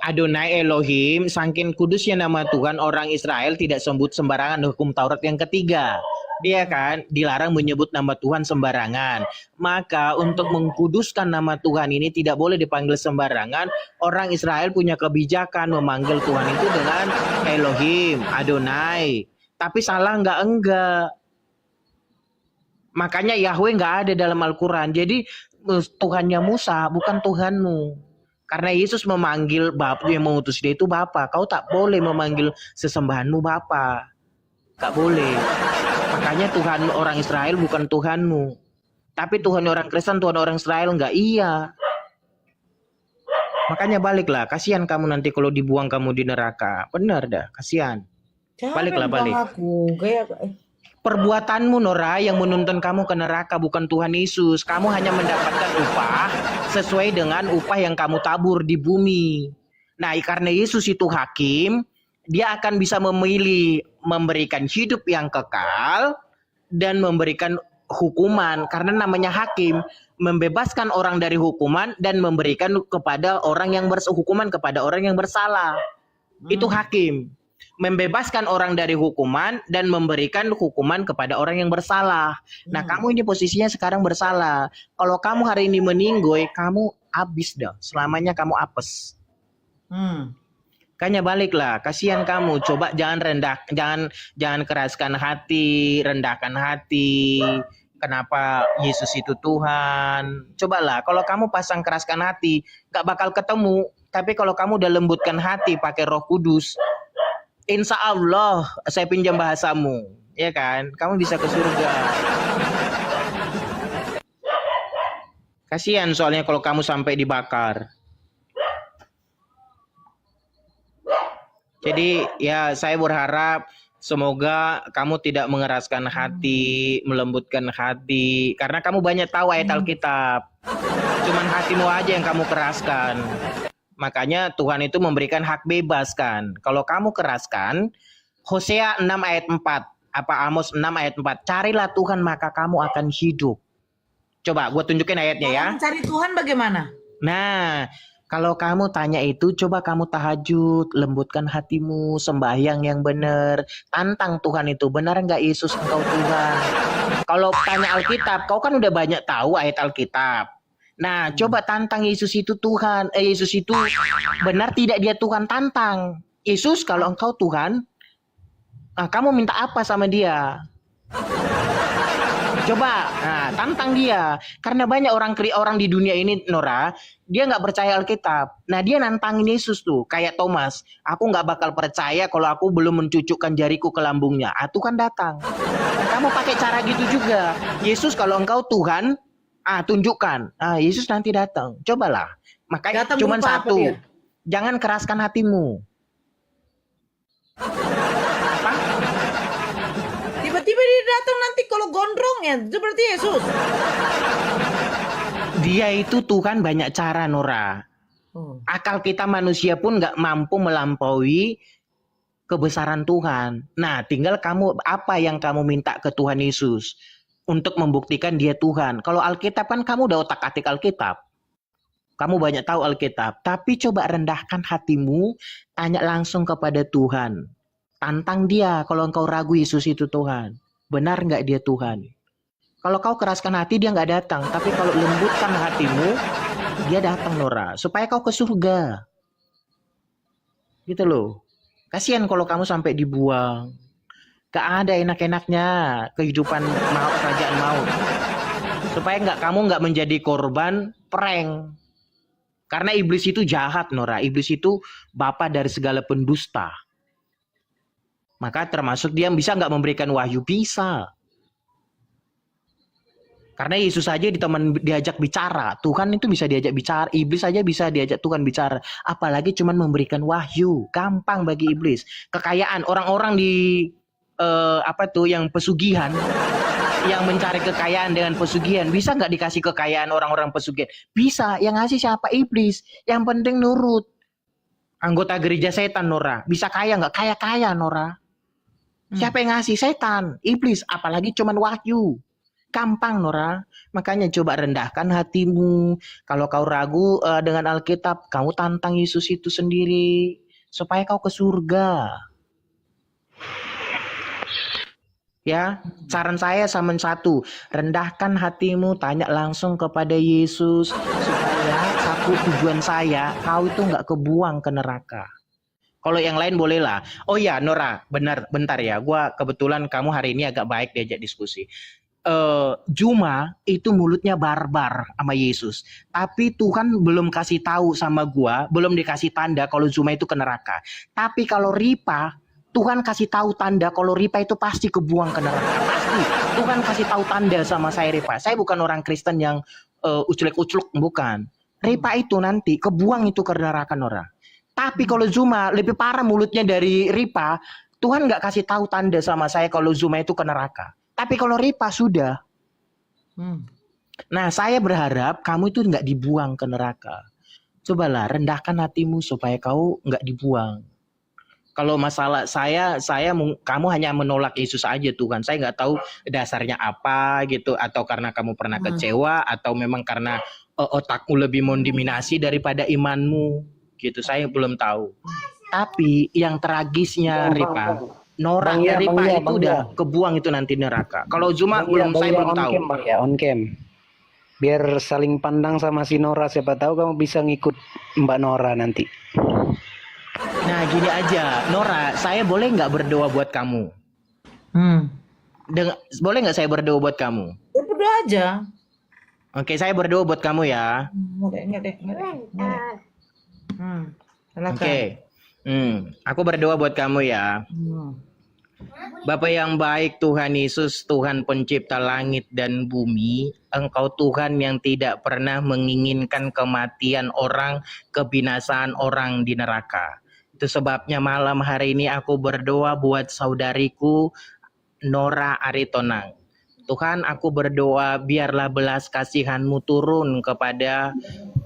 Adonai Elohim, saking kudusnya nama Tuhan, orang Israel tidak sebut sembarangan hukum Taurat yang ketiga. Dia kan dilarang menyebut nama Tuhan sembarangan. Maka untuk mengkuduskan nama Tuhan ini tidak boleh dipanggil sembarangan. Orang Israel punya kebijakan memanggil Tuhan itu dengan Elohim, Adonai. Tapi salah enggak. Makanya Yahweh enggak ada dalam Al-Quran. Jadi Tuhannya Musa bukan Tuhanmu. Karena Yesus memanggil Bapa yang mengutus dia itu Bapa. Kau tak boleh memanggil sesembahanmu Bapa. Gak boleh. Makanya Tuhan orang Israel bukan Tuhanmu. Tapi Tuhan orang Kristen, Tuhan orang Israel enggak. Iya. Makanya baliklah. Kasihan kamu nanti kalau dibuang kamu di neraka. Benar dah. Kasihan. Baliklah balik. Perbuatanmu Nora yang menuntun kamu ke neraka, bukan Tuhan Yesus. Kamu hanya mendapatkan upah sesuai dengan upah yang kamu tabur di bumi. Nah, karena Yesus itu hakim, dia akan bisa memilih memberikan hidup yang kekal dan memberikan hukuman. Karena namanya hakim, membebaskan orang dari hukuman dan memberikan kepada orang yang hukuman kepada orang yang bersalah. Itu hakim. Membebaskan orang dari hukuman dan memberikan hukuman kepada orang yang bersalah. Nah, kamu ini posisinya sekarang bersalah. Kalau kamu hari ini meninggoy, kamu habis dah. Selamanya kamu apes. Kayaknya baliklah, kasihan kamu. Coba jangan keraskan hati, rendahkan hati. Kenapa Yesus itu Tuhan? Cobalah, kalau kamu pasang keraskan hati, gak bakal ketemu. Tapi kalau kamu udah lembutkan hati pakai Roh Kudus, insya Allah saya pinjam bahasamu, ya kan? Kamu bisa ke surga. Kasihan soalnya kalau kamu sampai dibakar. Jadi ya saya berharap semoga kamu tidak mengeraskan hati, melembutkan hati, karena kamu banyak tahu ayat Alkitab. Cuman hatimu aja yang kamu keraskan. Makanya Tuhan itu memberikan hak bebas kan. Kalau kamu keraskan, Hosea 6 ayat 4, apa Amos 6 ayat 4, carilah Tuhan maka kamu akan hidup. Coba gue tunjukin ayatnya ya. Cari Tuhan bagaimana? Nah, kalau kamu tanya itu, coba kamu tahajud, lembutkan hatimu, sembahyang yang benar, tantang Tuhan itu, benar nggak Yesus engkau Tuhan? Kalau tanya Alkitab, kau kan udah banyak tahu ayat Alkitab. Nah, coba tantang Yesus itu Tuhan, Yesus itu benar tidak dia Tuhan, tantang. Yesus kalau engkau Tuhan, kamu minta apa sama dia? Coba, tantang dia. Karena banyak orang di dunia ini, Nora, dia nggak percaya Alkitab. Nah, dia nantangin Yesus tuh, kayak Thomas. Aku nggak bakal percaya kalau aku belum mencucukkan jariku ke lambungnya. Tuhan datang. Nah, kamu pakai cara gitu juga. Yesus kalau engkau Tuhan, tunjukkan. Yesus nanti datang. Cobalah. Makanya Datang cuma berupa apa satu. dia? Jangan keraskan hatimu. Tiba-tiba dia datang nanti kalau gondrong ya, seperti Yesus. Dia itu Tuhan banyak cara, Nora. Akal kita manusia pun nggak mampu melampaui kebesaran Tuhan. Nah, tinggal kamu apa yang kamu minta ke Tuhan Yesus untuk membuktikan dia Tuhan. Kalau Alkitab kan kamu udah otak-atik Alkitab. Kamu banyak tahu Alkitab. Tapi coba rendahkan hatimu, tanya langsung kepada Tuhan. Tantang dia kalau engkau ragu Yesus itu Tuhan. Benar nggak dia Tuhan? Kalau kau keraskan hati dia nggak datang. Tapi kalau lembutkan hatimu, dia datang, Nora. Supaya kau ke surga. Gitu loh. Kasihan kalau kamu sampai dibuang. Gak ada enak-enaknya kehidupan kerajaan maut. Supaya kamu nggak menjadi korban prank. Karena iblis itu jahat, Nora. Iblis itu bapa dari segala pendusta. Maka termasuk dia bisa nggak memberikan wahyu? Bisa. Karena Yesus saja diajak bicara. Tuhan itu bisa diajak bicara. Iblis saja bisa diajak Tuhan bicara. Apalagi cuma memberikan wahyu. Gampang bagi iblis. Kekayaan orang-orang di yang pesugihan, yang mencari kekayaan dengan pesugihan, bisa nggak dikasih kekayaan orang-orang pesugihan? Bisa. Yang ngasih siapa? Iblis. Yang penting nurut. Anggota gereja setan, Nora. Bisa kaya nggak? Kaya-kaya, Nora. Siapa yang ngasih? Setan. Iblis. Apalagi cuman wahyu. Gampang, Nora. Makanya coba rendahkan hatimu. Kalau kau ragu dengan Alkitab, kamu tantang Yesus itu sendiri. Supaya kau ke surga. Ya, saran saya sama satu. Rendahkan hatimu, tanya langsung kepada Yesus. Supaya satu tujuan saya, kau itu nggak kebuang ke neraka. Kalau yang lain bolehlah. Oh ya, Nora, benar, bentar ya. Gua kebetulan kamu hari ini agak baik diajak diskusi. Juma itu mulutnya barbar sama Yesus. Tapi Tuhan belum kasih tahu sama gua, belum dikasih tanda kalau Juma itu ke neraka. Tapi kalau Ripa, Tuhan kasih tahu tanda kalau Ripa itu pasti kebuang ke neraka. Pasti. Tuhan kasih tahu tanda sama saya, Ripa. Saya bukan orang Kristen yang uclek-uclek, bukan. Ripa itu nanti kebuang itu ke neraka, Nora. Tapi kalau Zuma lebih parah mulutnya dari Ripa, Tuhan nggak kasih tahu tanda sama saya kalau Zuma itu ke neraka. Tapi kalau Ripa sudah. Nah, saya berharap kamu itu nggak dibuang ke neraka. Cobalah rendahkan hatimu supaya kau nggak dibuang. Kalau masalah kamu hanya menolak Yesus aja Tuhan. Saya nggak tahu dasarnya apa gitu, atau karena kamu pernah kecewa, atau memang karena otakmu lebih mendominasi daripada imanmu gitu. Saya belum tahu. Tapi yang tragisnya Ripa, Nora dari Ripa itu udah kebuang itu nanti neraka. Kalau Zuma saya belum tahu. Bang ya, on cam. Biar saling pandang sama si Nora, siapa tahu kamu bisa ngikut Mbak Nora nanti. Nah, gini aja, Nora, saya boleh nggak berdoa buat kamu? Boleh nggak saya berdoa buat kamu? Ya, berdoa aja. Oke, saya berdoa buat kamu ya. Enggak deh. Oke. Aku berdoa buat kamu ya. Bapa yang baik, Tuhan Yesus, Tuhan pencipta langit dan bumi, Engkau Tuhan yang tidak pernah menginginkan kematian orang, kebinasaan orang di neraka. Itu sebabnya malam hari ini aku berdoa buat saudariku Nora Aritonang. Tuhan, aku berdoa biarlah belas kasihan-Mu turun kepada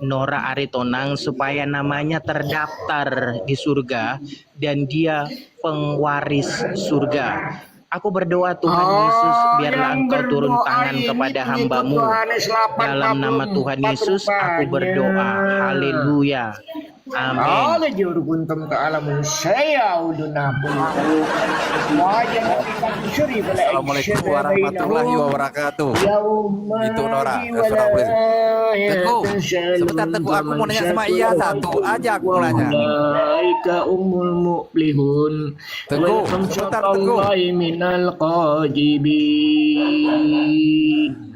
Nora Aritonang supaya namanya terdaftar di surga dan dia pengwaris surga. Aku berdoa Tuhan Yesus, biarlah Engkau turun tangan kepada hamba-Mu. Dalam nama Tuhan Yesus aku berdoa. Haleluya. Amin. Ala jurguntum ta'alamun saya uduna Assalamualaikum warahmatullahi wabarakatuh. Itu Nora, Teguh, sebentar Teguh, aku mau nanya sama Iya satu aja aku mau nanya. umul mu'lihun. Teguh, sebentar Teguh. Minal qajibin.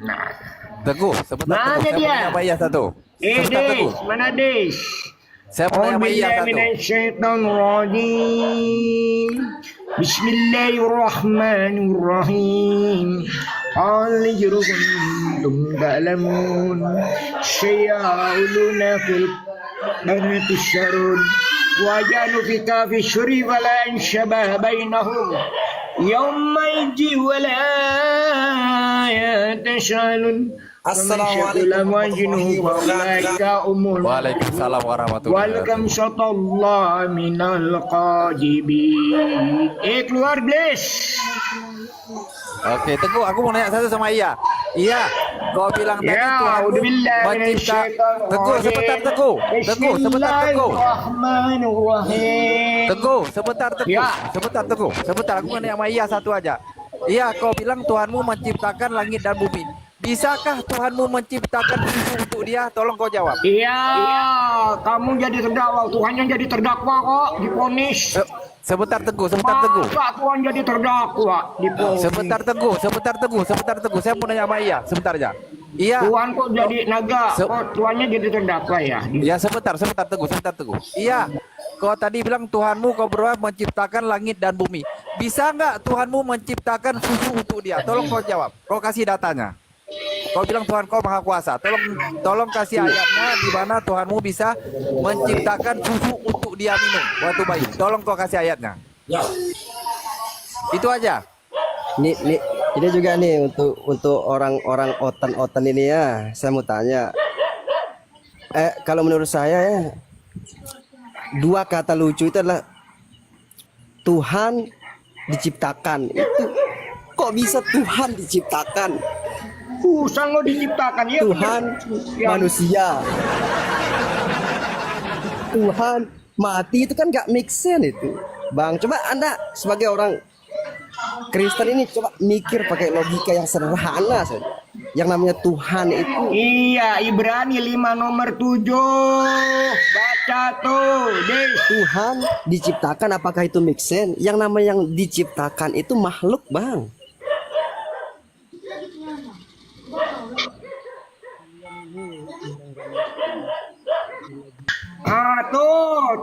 Nah, Teguh, sebentar Mana Teguh, saya mau dia? nanya sama Iya satu. Sebentar Teguh, Des, mana Des? saya mau nanya sama Iya satu. Minasyaitonirrajim. Bismillahirrahmanirrahim. Qul kuntum ta'lamun syai'uluna fil banati syarud wa janu fika fi syuri wa la anshaba bainahum yawma yaji wa la yatashalun. Assalamualaikum warahmatullahi wabarakatuh. Waalaikumsalam warahmatullahi wabarakatuh. Welcome shotallah minal qajibin. Keluar bless. Oke, Teguh, aku mau nanya satu sama Iya. Iya, kau bilang tadi Ya, Tuhan udubillah mencipta. Teguh, sebentar Teguh. Teguh, sebentar Teguh. Bismillahirrahmanirrahim. Teguh, sebentar Teguh. Ya. Sebentar Teguh. Sebentar, aku mau nanya sama Iya satu aja. Iya, kau bilang Tuhanmu menciptakan langit dan bumi. Bisakah Tuhanmu menciptakan susu untuk dia? Tolong kau jawab. Iya, kamu jadi terdakwa. Tuhan yang jadi terdakwa kok diponis. Sebentar Teguh, sebentar Teguh. Masa Tuhan jadi terdakwa diponis. Sebentar Teguh, sebentar Teguh, sebentar Teguh. Saya mau nanya sama Iya, sebentar aja. Iya. Tuhan kok jadi naga? Kok Tuhannya jadi terdakwa ya? Ya sebentar Teguh, sebentar Teguh. Iya. Kau tadi bilang Tuhanmu kau berdoa menciptakan langit dan bumi. Bisa nggak Tuhanmu menciptakan susu untuk dia? Tolong kau jawab. Kau kasih datanya. Kau bilang Tuhan kau maha kuasa. Tolong kasih ayatnya di mana Tuhanmu bisa menciptakan susu untuk dia minum waktu bayi. Tolong kau kasih ayatnya. Itu aja. Ini juga nih untuk orang-orang otan ini ya. Saya mau tanya. Kalau menurut saya ya, dua kata lucu itu adalah Tuhan diciptakan. Itu kok bisa Tuhan diciptakan? Sang lo diciptakan ya. Tuhan manusia. Tuhan mati itu kan gak make sense itu. Bang, coba Anda sebagai orang Kristen ini coba mikir pakai logika yang sederhana saja. Yang namanya Tuhan itu. Iya, Ibrani 5 nomor 7. Baca tuh, Des. Tuhan diciptakan, apakah itu make sense? Yang namanya yang diciptakan itu makhluk, Bang.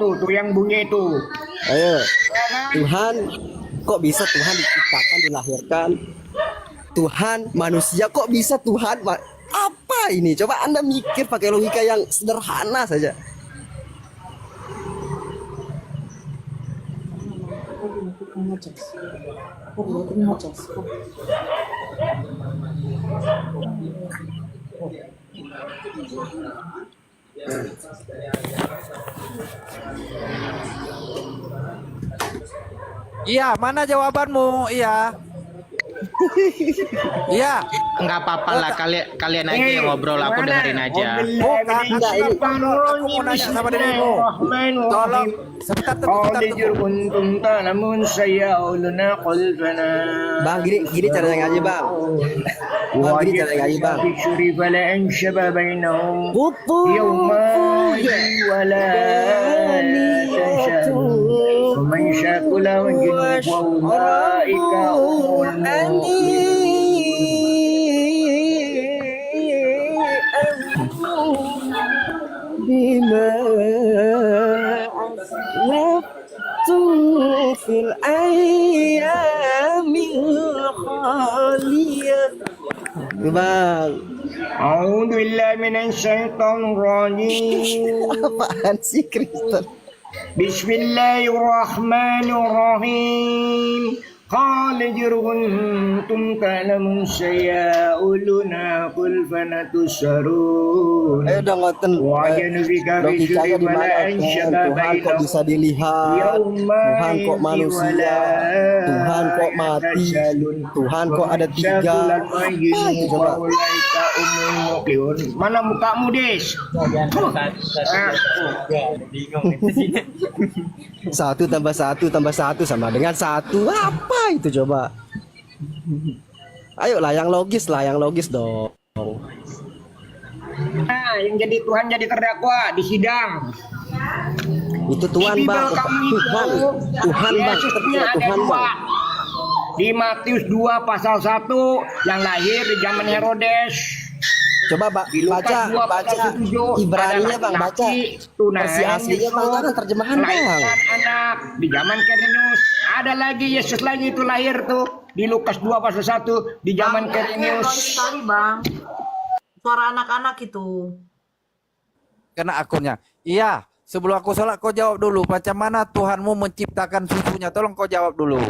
Tuh yang bunyi itu. Ayo, Tuhan, kok bisa Tuhan diciptakan, dilahirkan? Tuhan manusia, kok bisa Tuhan? Apa ini? Coba Anda mikir pakai logika yang sederhana saja. Iya, mana jawabanmu? Iya. Iya. Enggak apa-apa lah, kalian aja yang ngobrol, aku dengerin aja. Bukan, aku mau nanya sama dirimu. Tolong, sebentar Teguh. Bang, gini caranya ngaji, Bang. Bang, gini caranya ngaji, Bang. Pupu bima aslaftu fil ayyamil khaliyah. Bang, A'udzubillahi minasyaitonir rajim. apaan sih Kristen? Bismillahirrahmanirrahim. قال كنتم تعلمون سيقولون قل فنتسرون Ayo dong ngoten. وعين فيك في Logikanya di mana? ولا أنشب Tuhan kok bisa dilihat, Tuhan kok manusia, Tuhan kok mati, Tuhan kok ada tiga. Apa itu coba? Mana mukamu, Des? Satu tambah satu sama dengan satu. Apa itu coba? Ayolah yang logis dong. Nah, yang jadi Tuhan jadi terdakwa di sidang. Itu Tuhan Di bang, Bible kamu itu, Tuhan bang, Yesusnya ada Tuhan dua. bang. Di Matius 2 pasal 1 yang lahir di zaman Herodes. Coba Di Lukas baca 2 pasal 7 Ibraninya bang, baca versi aslinya bang, jangan terjemahan bang. melahirkan anak di zaman Quirinius. Ada lagi Yesus lagi itu lahir tuh di Lukas 2 pasal 1 di zaman Quirinius. Sekali bang. Suara anak-anak itu. Kena akunnya. Iya, sebelum aku sholat kau jawab dulu. Macam mana Tuhanmu menciptakan susunya? Tolong kau jawab dulu.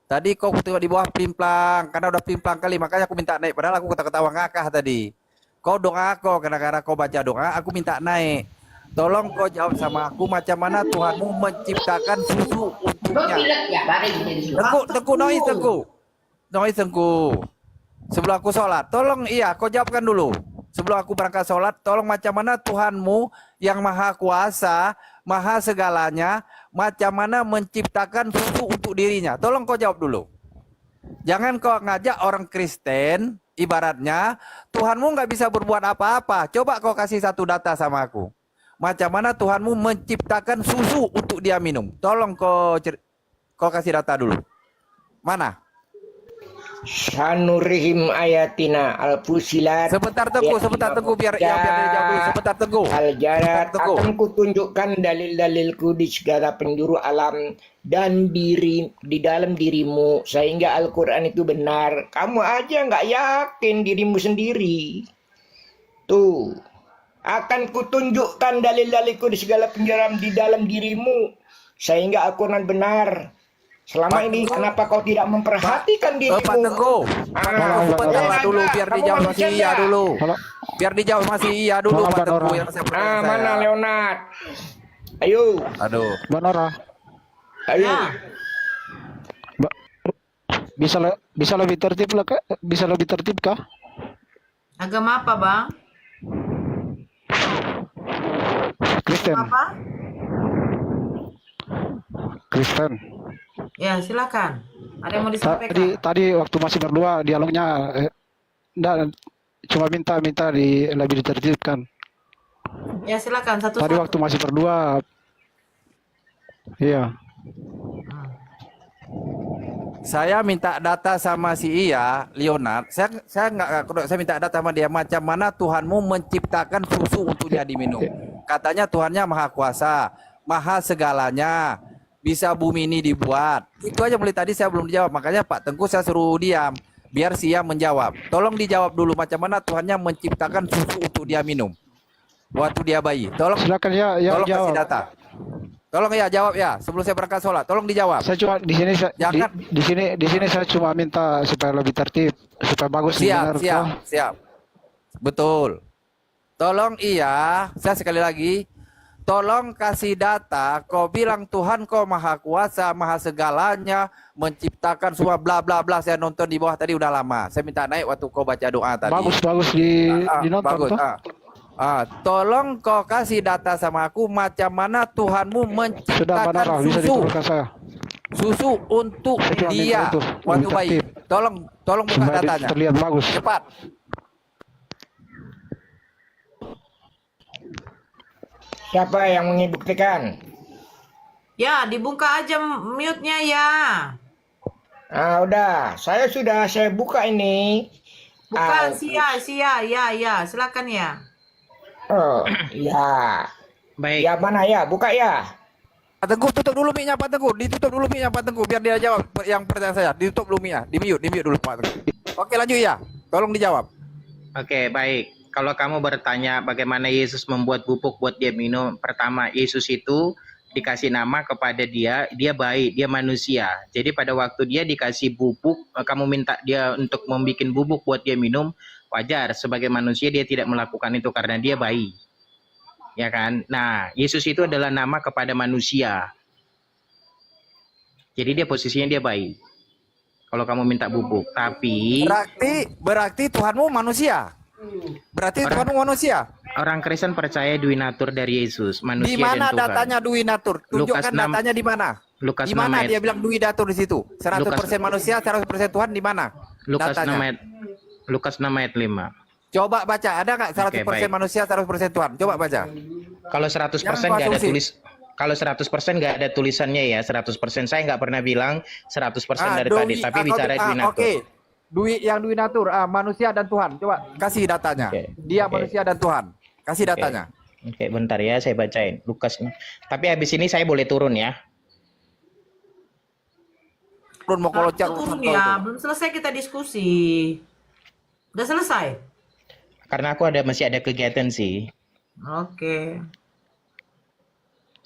Tadi kau tengok di bawah plimplang. Karena udah plimplang kali. Makanya aku minta naik. Padahal aku ketawa ngakah tadi. Kau doa kau. Karena kau baca doa. Aku minta naik. Tolong kau jawab sama aku. Macam mana Tuhanmu menciptakan susu untuknya? Tengku. Noise tengku. Sebelum aku sholat. Tolong iya. Kau jawabkan dulu. Sebelum aku berangkat sholat, tolong macam mana Tuhanmu yang maha kuasa, maha segalanya, macam mana menciptakan susu untuk dirinya. Tolong kau jawab dulu. Jangan kau ngajak orang Kristen, ibaratnya, Tuhanmu nggak bisa berbuat apa-apa. Coba kau kasih satu data sama aku. Macam mana Tuhanmu menciptakan susu untuk dia minum. Tolong kau kasih data dulu. Mana? Sanurihim ayatina al-fusilat. Sebentar tunggu biar dia jawab dulu. Sebentar tunggu. Al-Jarat akan kutunjukkan dalil-dalilku di segala penjuru alam dan di dalam dirimu sehingga Al-Quran itu benar. Kamu aja nggak yakin dirimu sendiri. Tuh, akan kutunjukkan dalil-dalilku di segala penjuru di dalam dirimu sehingga Al-Quran benar. Selama ini kenapa kau tidak memperhatikan dirimu? Pak Teguh, sebentar dulu biar dijawab masih iya dulu. Biar dijawab masih iya dulu Pak Teguh yang saya pertanyaan saya. Mana Leonard? Ayo. Aduh. Nora, Ayo. bisa lebih tertib lah kak? Bisa lebih tertib kah? Agama apa bang? Kristen. Apa? Kristen. Ya silakan. Ada yang mau disampaikan? Tadi waktu masih berdua dialognya enggak, cuma minta lebih ditertibkan. Ya silakan satu. Tadi waktu masih berdua. Iya. Saya minta data sama si Iya, Leonard. Saya minta data sama dia macam mana Tuhanmu menciptakan susu untuk dia diminum. Katanya Tuhannya maha kuasa, maha segalanya. Bisa bumi ini dibuat. Itu aja mulai tadi saya belum dijawab. Makanya Pak Tengku saya suruh diam. Biar Sia menjawab. Tolong dijawab dulu macam mana Tuhannya menciptakan susu untuk dia minum. Waktu dia bayi. Tolong Silakan ya tolong jawab. kasih data. Tolong ya jawab ya. Sebelum saya berangkat sholat. Tolong dijawab. Saya cuma di sini Jangan. di sini saya cuma minta supaya lebih tertib, supaya bagus didengar. Siap. Betul. Tolong iya. Saya sekali lagi. Tolong kasih data, kau bilang Tuhan kau maha kuasa, maha segalanya, menciptakan semua bla bla bla. Saya nonton di bawah tadi udah lama. Saya minta naik waktu kau baca doa tadi. Bagus dinonton bagus. toh. Tolong kau kasih data sama aku macam mana Tuhanmu Sudah menciptakan bisa susu. diturunkan saya. Susu untuk Saya cuma minta dia itu, waktu lebih bayi. tertib. Tolong buka Supaya datanya. terlihat bagus. Cepat. Siapa yang membuktikan? Ya dibuka aja mute-nya ya. Udah, saya buka ini. Bukan Sia, ya, silakan ya. Oh, ya. Baik. Ya mana ya? Buka ya. Pak Tengku tutup dulu mic-nya Pak Tengku. Ditutup dulu mic-nya Pak Tengku biar dia jawab yang pertanyaan saya. Ditutup dulu mic-nya. Di mute dulu Pak Tengku. Oke lanjut ya. Tolong dijawab. Oke, baik. Kalau kamu bertanya bagaimana Yesus membuat pupuk buat dia minum, pertama Yesus itu dikasih nama kepada dia, dia baik, dia manusia. Jadi pada waktu dia dikasih bubuk, kamu minta dia untuk membuat bubuk buat dia minum, wajar. Sebagai manusia dia tidak melakukan itu karena dia baik. Ya kan? Nah, Yesus itu adalah nama kepada manusia. Jadi dia posisinya dia baik. Kalau kamu minta bubuk, tapi Berarti Tuhanmu manusia. Berarti Orang- Tuhanmu manusia. orang Kristen percaya duinatur dari Yesus, manusia Di mana dan Tuhan. datanya duinatur? Lukas Tunjukkan 6 datanya di mana? Lukas Di mana 6 dia ayat, bilang duinatur di situ? 100% manusia, 100% Tuhan di mana? Lukas 6 Datanya. ayat, Lukas 6 ayat 5. Coba baca, ada nggak 100% baik. manusia, 100% Tuhan? Coba baca. Kalau 100% Jangan nggak ada asumsi. kalau 100% nggak ada tulisannya ya, 100% saya nggak pernah bilang 100% dari tadi, tapi bicara duinatur. Oke. Yang duinatur, manusia dan Tuhan. Coba kasih datanya. Oke, Dia oke. manusia dan Tuhan. Kasih datanya. Oke, bentar ya, saya bacain Lukas. Tapi habis ini saya boleh turun ya. Turun mau Nah, kolocak. turun ya, belum selesai kita diskusi. Udah selesai? Karena aku masih ada kegiatan sih. Oke.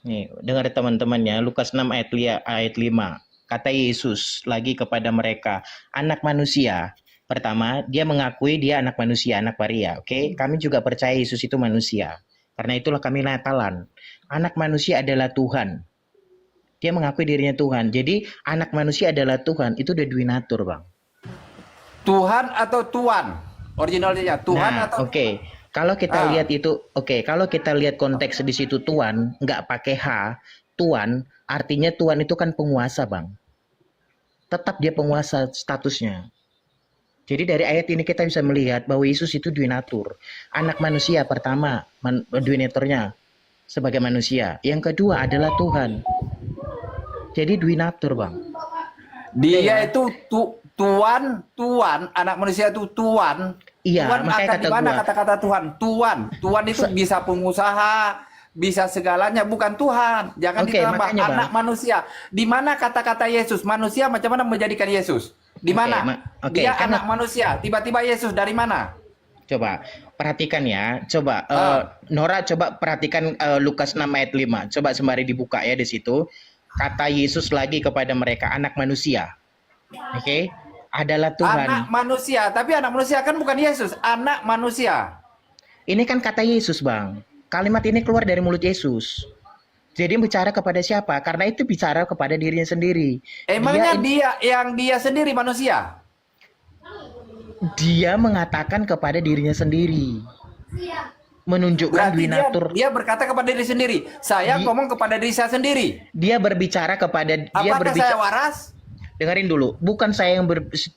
Nih, dengar teman-temannya, Lukas 6 ayat 5. Kata Yesus lagi kepada mereka, anak manusia. Pertama, dia mengakui dia anak manusia, anak Maria. Oke, kami juga percaya Yesus itu manusia. Karena itulah kami Natalan. Anak manusia adalah Tuhan. Dia mengakui dirinya Tuhan. Jadi, anak manusia adalah Tuhan. Itu udah duinatur, Bang. Tuhan atau Tuan? Originalnya Tuhan Nah, atau oke. Kalau kita Ah. lihat itu, kalau kita lihat konteks di situ Tuhan, nggak pakai H, Tuan, artinya Tuhan itu kan penguasa, Bang. Tetap dia penguasa statusnya. Jadi dari ayat ini kita bisa melihat bahwa Yesus itu duinatur. Anak manusia pertama, duinaturnya sebagai manusia. Yang kedua adalah Tuhan. Jadi duinatur, Bang. dia itu Tuan, anak manusia itu Tuan. Iya, Tuan makanya akan kata di mana gua. kata-kata Tuhan? Tuan itu bisa pengusaha, bisa segalanya, bukan Tuhan. Jangan Oke, ditambah makanya, Bang. anak manusia. Di mana kata-kata Yesus? Manusia macam mana menjadikan Yesus? Di mana? Oke, Dia karena- anak manusia. Tiba-tiba Yesus dari mana? Coba perhatikan ya. Coba Nora coba perhatikan Lukas 6 ayat 5. Coba sembari dibuka ya di situ. Kata Yesus lagi kepada mereka, anak manusia. Oke? Adalah Tuhan. Anak manusia. Tapi anak manusia kan bukan Yesus. Anak manusia. Ini kan kata Yesus, Bang. Kalimat ini keluar dari mulut Yesus. Jadi bicara kepada siapa? Karena itu bicara kepada dirinya sendiri. Emangnya dia sendiri manusia? Dia mengatakan kepada dirinya sendiri. Menunjukkan Berarti duinatur. dia berkata kepada diri sendiri. Saya ngomong kepada diri saya sendiri. Dia berbicara kepada Apakah saya waras? Dengerin dulu, bukan saya yang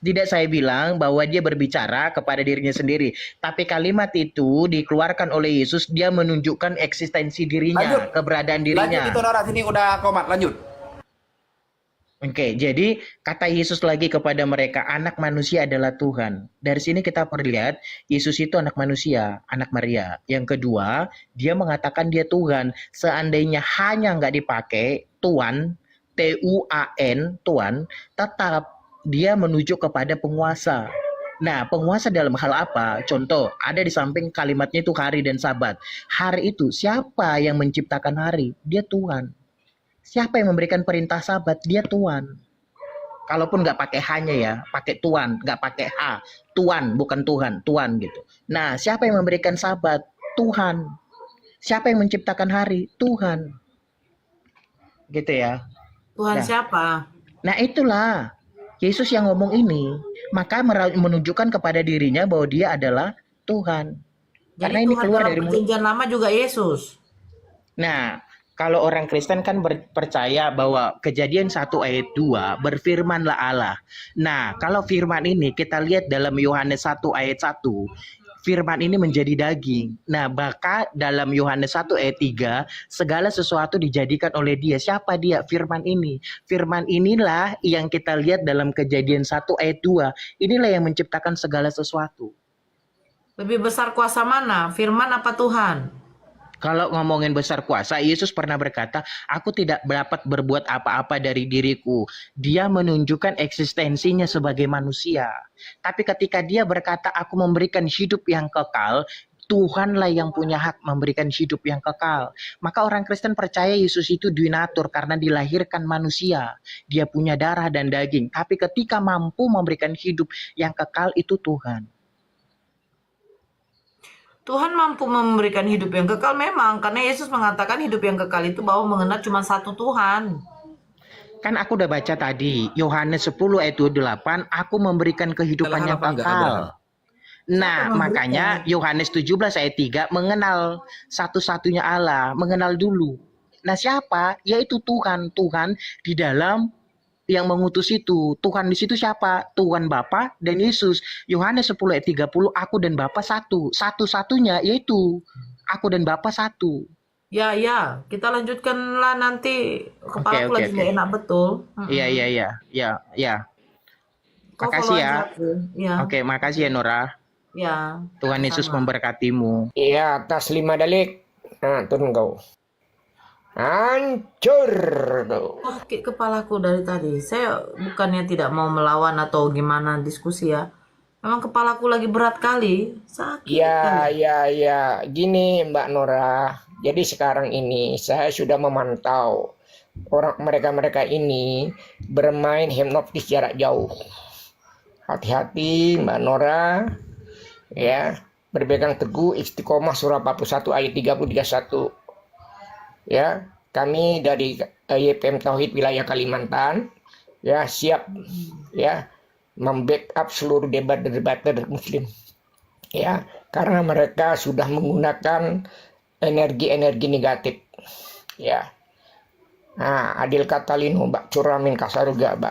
tidak saya bilang bahwa dia berbicara kepada dirinya sendiri, tapi kalimat itu dikeluarkan oleh Yesus, dia menunjukkan eksistensi dirinya, Lanjut. keberadaan Lanjut dirinya. itu Nora, sini udah komat, lanjut. Oke, jadi kata Yesus lagi kepada mereka, anak manusia adalah Tuhan. Dari sini kita perlihat Yesus itu anak manusia, anak Maria. Yang kedua, dia mengatakan dia Tuhan. Seandainya hanya nggak dipakai Tuhan, Tuan, Tuan, tetap dia menuju kepada penguasa. Nah, penguasa dalam hal apa? Contoh, ada di samping kalimatnya itu hari dan sabat. Hari itu, siapa yang menciptakan hari? Dia Tuhan. Siapa yang memberikan perintah sabat? Dia Tuhan. Kalaupun nggak pakai hanya ya, pakai Tuhan, nggak pakai H. Tuhan, bukan Tuhan, Tuhan gitu. Nah, siapa yang memberikan sabat? Tuhan. Siapa yang menciptakan hari? Tuhan. Gitu ya. Tuhan Nah. siapa? Nah itulah Yesus yang ngomong ini, maka menunjukkan kepada dirinya bahwa dia adalah Tuhan. Karena Jadi ini Tuhan keluar dalam dari mulut. perjanjian lama juga Yesus. Nah, kalau orang Kristen kan percaya bahwa Kejadian 1 ayat 2 berfirmanlah Allah. Nah, kalau firman ini kita lihat dalam Yohanes 1 ayat 1, firman ini menjadi daging. Nah, bahkan dalam Yohanes 1 ayat 3, segala sesuatu dijadikan oleh dia. Siapa dia? Firman ini. Firman inilah yang kita lihat dalam Kejadian 1 ayat 2. Inilah yang menciptakan segala sesuatu. Lebih besar kuasa mana? Firman apa Tuhan? Kalau ngomongin besar kuasa, Yesus pernah berkata, aku tidak dapat berbuat apa-apa dari diriku. Dia menunjukkan eksistensinya sebagai manusia. Tapi ketika dia berkata, aku memberikan hidup yang kekal, Tuhanlah yang punya hak memberikan hidup yang kekal. Maka orang Kristen percaya Yesus itu donatur karena dilahirkan manusia. Dia punya darah dan daging. Tapi ketika mampu memberikan hidup yang kekal itu Tuhan. Tuhan mampu memberikan hidup yang kekal memang, karena Yesus mengatakan hidup yang kekal itu bahwa mengenal cuma satu Tuhan. Kan aku udah baca tadi, Yohanes 10 ayat 28, aku memberikan kehidupan yang Abraham enggak, kekal. Abraham. Nah, makanya Yohanes 17 ayat 3 mengenal satu-satunya Allah, mengenal dulu. Nah, siapa? Yaitu Tuhan. Tuhan di dalam yang mengutus itu. Tuhan di situ siapa? Tuhan Bapa dan Yesus. Yohanes 10 ayat 30, aku dan Bapa satu. Satu-satunya yaitu aku dan Bapa satu. Ya, kita lanjutkanlah nanti. Kepalaku Oke, lagi nggak enak betul. Iya. Kau Makasih follow ya. aja aku. Ya, Oke, makasih ya Nora. ya. Tuhan Yesus Sama. memberkatimu. Iya, atas 5 dalik. Nah, turun kau. Hancur kau. Sakit kepalaku dari tadi. Saya bukannya tidak mau melawan atau gimana diskusi ya. Memang kepalaku lagi berat kali. Sakit kali. Ya. Gini Mbak Nora. Jadi sekarang ini saya sudah memantau mereka ini bermain hipnotis jarak jauh. Hati-hati Mbak Nora. Ya, berpegang teguh istiqomah surah 41 ayat 30-31. Ya, kami dari YPM Tauhid wilayah Kalimantan ya siap ya membackup seluruh debater muslim. Ya, karena mereka sudah menggunakan energi-energi negatif. Ya. Nah, Adil Katalino, Mbak Curamin Kasaruga, Mbak